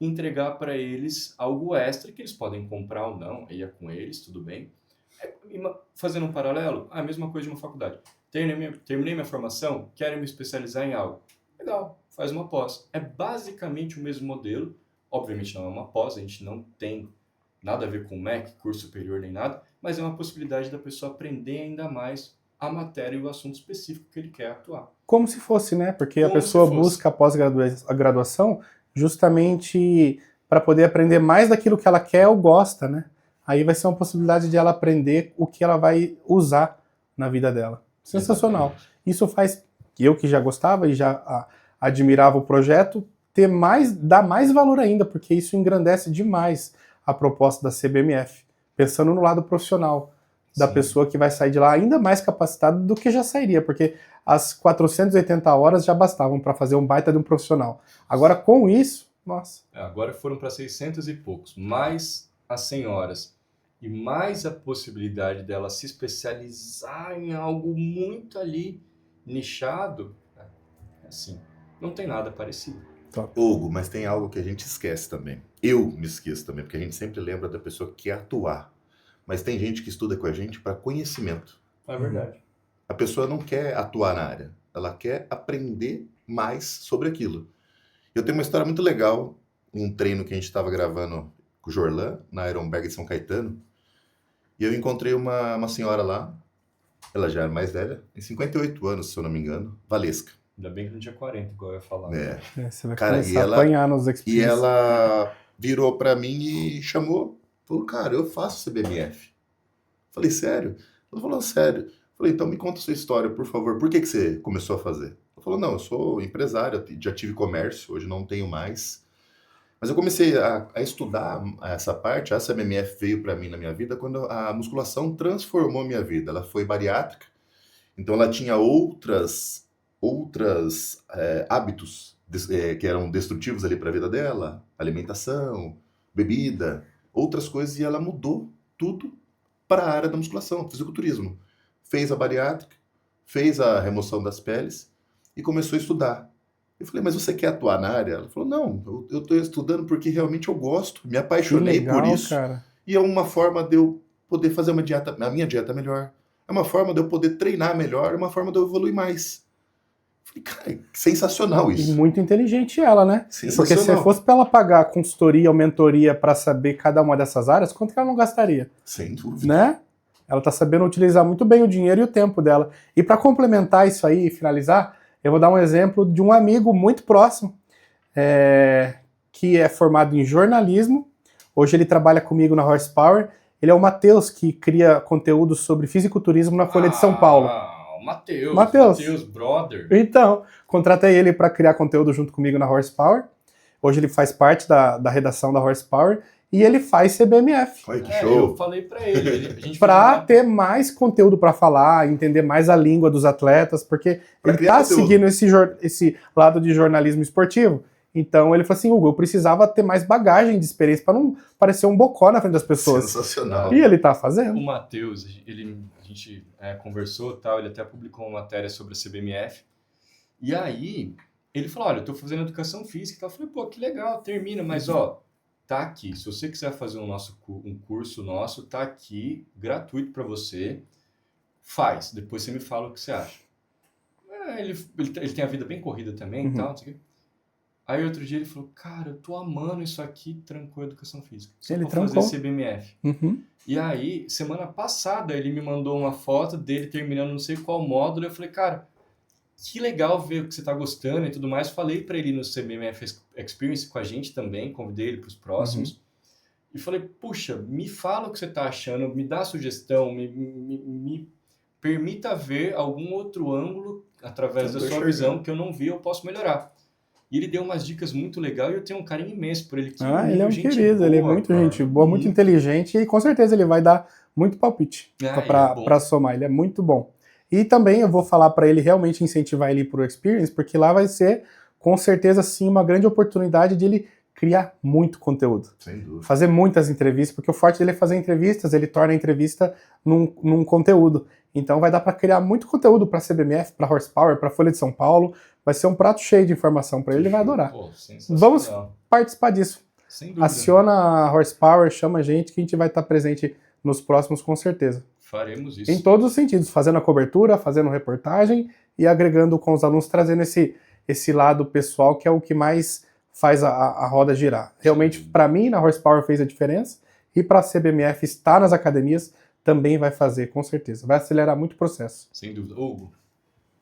entregar para eles algo extra que eles podem comprar ou não, aí é com eles, tudo bem. Fazendo um paralelo, a mesma coisa de uma faculdade. Terminei minha formação, quero me especializar em algo. Legal, faz uma pós. É basicamente o mesmo modelo, obviamente não é uma pós, a gente não tem nada a ver com MEC, curso superior nem nada, mas é uma possibilidade da pessoa aprender ainda mais a matéria e o assunto específico que ele quer atuar. Como se fosse, né? Porque a pessoa busca a pós-graduação justamente para poder aprender mais daquilo que ela quer ou gosta, né? Aí vai ser uma possibilidade de ela aprender o que ela vai usar na vida dela. Sensacional. Exatamente. Isso faz eu que já gostava e já admirava o projeto dar mais valor ainda, porque isso engrandece demais a proposta da CBMF, pensando no lado profissional da pessoa que vai sair de lá ainda mais capacitada do que já sairia, porque as 480 horas já bastavam para fazer um baita de um profissional. Agora, com isso, nossa. Agora foram para 600 e poucos, mais as 100 horas e mais a possibilidade dela se especializar em algo muito ali nichado, assim, não tem nada parecido. Top. Hugo, mas tem algo que a gente esquece também. Eu me esqueço também, porque a gente sempre lembra da pessoa que quer atuar. Mas tem gente que estuda com a gente para conhecimento. É verdade. A pessoa não quer atuar na área, ela quer aprender mais sobre aquilo. Eu tenho uma história muito legal, um treino que a gente estava gravando com o Jorlan, na Ironberg de São Caetano, e eu encontrei uma senhora lá, ela já era mais velha, tem 58 anos, se eu não me engano, Valesca. Ainda bem que não tinha 40, igual eu ia falar. Você vai começar a apanhar nos experiências. E ela virou para mim e chamou, falou, cara, eu faço CBMF. Falei, sério? Eu tô falando sério. Eu falei, então me conta a sua história, por favor. Por que você começou a fazer? Ele falou, não, eu sou empresário, já tive comércio, hoje não tenho mais. Mas eu comecei a estudar essa parte, a CBMF veio para mim na minha vida quando a musculação transformou minha vida. Ela foi bariátrica, então ela tinha outros hábitos que eram destrutivos ali para a vida dela, alimentação, bebida, outras coisas, e ela mudou tudo para a área da musculação, fisiculturismo. Fez a bariátrica, fez a remoção das peles e começou a estudar. Eu falei, mas você quer atuar na área? Ela falou, não, eu estou estudando porque realmente eu gosto, me apaixonei por isso. Cara. E é uma forma de eu poder fazer a minha dieta melhor. É uma forma de eu poder treinar melhor, é uma forma de eu evoluir mais. Eu falei, cara, sensacional isso. E muito inteligente ela, né? Porque se fosse para ela pagar consultoria ou mentoria para saber cada uma dessas áreas, quanto que ela não gastaria? Sem dúvida. Né? Ela está sabendo utilizar muito bem o dinheiro e o tempo dela. E para complementar isso aí e finalizar, eu vou dar um exemplo de um amigo muito próximo, que é formado em jornalismo. Hoje ele trabalha comigo na Horsepower. Ele é o Matheus, que cria conteúdo sobre fisiculturismo na Folha de São Paulo. Matheus, brother. Então, contratei ele para criar conteúdo junto comigo na Horsepower. Hoje ele faz parte da redação da Horsepower e ele faz CBMF. Ai, que show! Eu falei para ele. Para ter mais conteúdo para falar, entender mais a língua dos atletas, porque ele está seguindo esse lado de jornalismo esportivo. Então ele falou assim, Hugo, eu precisava ter mais bagagem de experiência para não parecer um bocó na frente das pessoas. Sensacional. E ele tá fazendo. O Matheus, a gente conversou, tal, ele até publicou uma matéria sobre a CBMF. E aí ele falou, olha, eu tô fazendo educação física e tal. Eu falei, pô, que legal, termina, mas ó, tá aqui. Se você quiser fazer um curso nosso, tá aqui, gratuito para você. Faz, depois você me fala o que você acha. Ele tem a vida bem corrida também e tal, não sei o quê. Aí outro dia ele falou, cara, eu tô amando isso aqui, trancou a educação física. Só ele pra trancou. fazer CBMF. E aí, semana passada, ele me mandou uma foto dele terminando não sei qual módulo. Eu falei, cara, que legal ver o que você tá gostando e tudo mais. Falei pra ele ir no CBMF Experience com a gente também, convidei ele pros próximos. E falei, puxa, me fala o que você tá achando, me dá sugestão, me permita ver algum outro ângulo através da sua visão que eu não vi, eu posso melhorar. E ele deu umas dicas muito legais e eu tenho um carinho imenso por ele. Ele é um querido, boa, ele é muito gente boa, muito inteligente e com certeza ele vai dar muito palpite para somar, ele é muito bom. E também eu vou falar para ele realmente incentivar ele pro Experience, porque lá vai ser com certeza sim uma grande oportunidade de ele criar muito conteúdo. Sem dúvida. Fazer muitas entrevistas, porque o forte dele é fazer entrevistas, ele torna a entrevista num conteúdo. Então vai dar para criar muito conteúdo para CBMF, para Horsepower, para Folha de São Paulo. Vai ser um prato cheio de informação para ele, ele vai adorar. Pô, vamos participar disso. Sem dúvida. Aciona a Horsepower, chama a gente que a gente vai estar presente nos próximos com certeza. Faremos isso. Em todos os sentidos, fazendo a cobertura, fazendo reportagem e agregando com os alunos, trazendo esse lado pessoal que é o que mais faz a roda girar. Realmente, para mim, na Horsepower fez a diferença e para a CBMF estar nas academias também vai fazer, com certeza. Vai acelerar muito o processo. Sem dúvida. Hugo,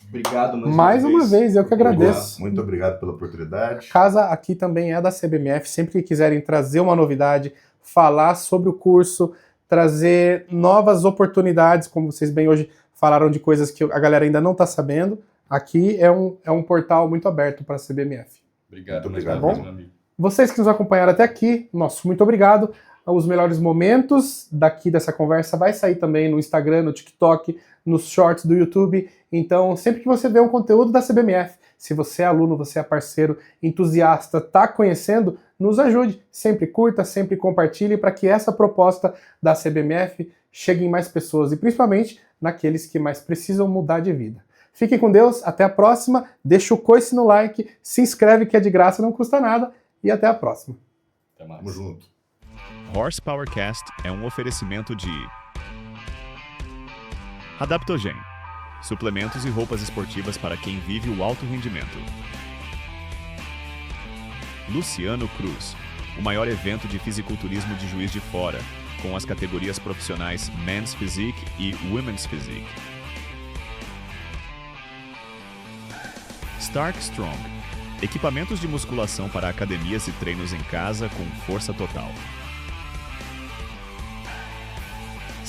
obrigado mais uma vez, eu que agradeço. Muito obrigado pela oportunidade. Casa aqui também é da CBMF, sempre que quiserem trazer uma novidade, falar sobre o curso, trazer novas oportunidades, como vocês bem hoje falaram de coisas que a galera ainda não está sabendo, aqui é um portal muito aberto para a CBMF. Obrigado, muito obrigado, meu amigo. Vocês que nos acompanharam até aqui, nosso muito obrigado. Os melhores momentos daqui dessa conversa vai sair também no Instagram, no TikTok, nos shorts do YouTube. Então, sempre que você vê um conteúdo da CBMF, se você é aluno, você é parceiro, entusiasta, está conhecendo, nos ajude. Sempre curta, sempre compartilhe para que essa proposta da CBMF chegue em mais pessoas e principalmente naqueles que mais precisam mudar de vida. Fiquem com Deus, até a próxima. Deixa o coice no like, se inscreve que é de graça, não custa nada e até a próxima. Até mais. Tamo junto. HorsePowercast é um oferecimento de Adaptogen, suplementos e roupas esportivas para quem vive o alto rendimento. Luciano Cruz, o maior evento de fisiculturismo de Juiz de Fora, com as categorias profissionais Men's Physique e Women's Physique. Stark Strong, equipamentos de musculação para academias e treinos em casa com força total.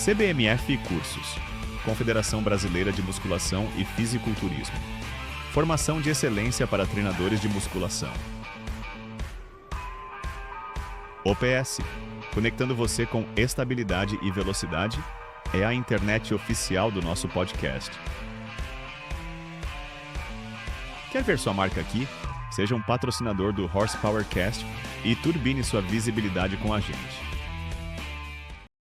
CBMF Cursos, Confederação Brasileira de Musculação e Fisiculturismo. Formação de excelência para treinadores de musculação. OPS, conectando você com estabilidade e velocidade, é a internet oficial do nosso podcast. Quer ver sua marca aqui? Seja um patrocinador do HorsepowerCast e turbine sua visibilidade com a gente.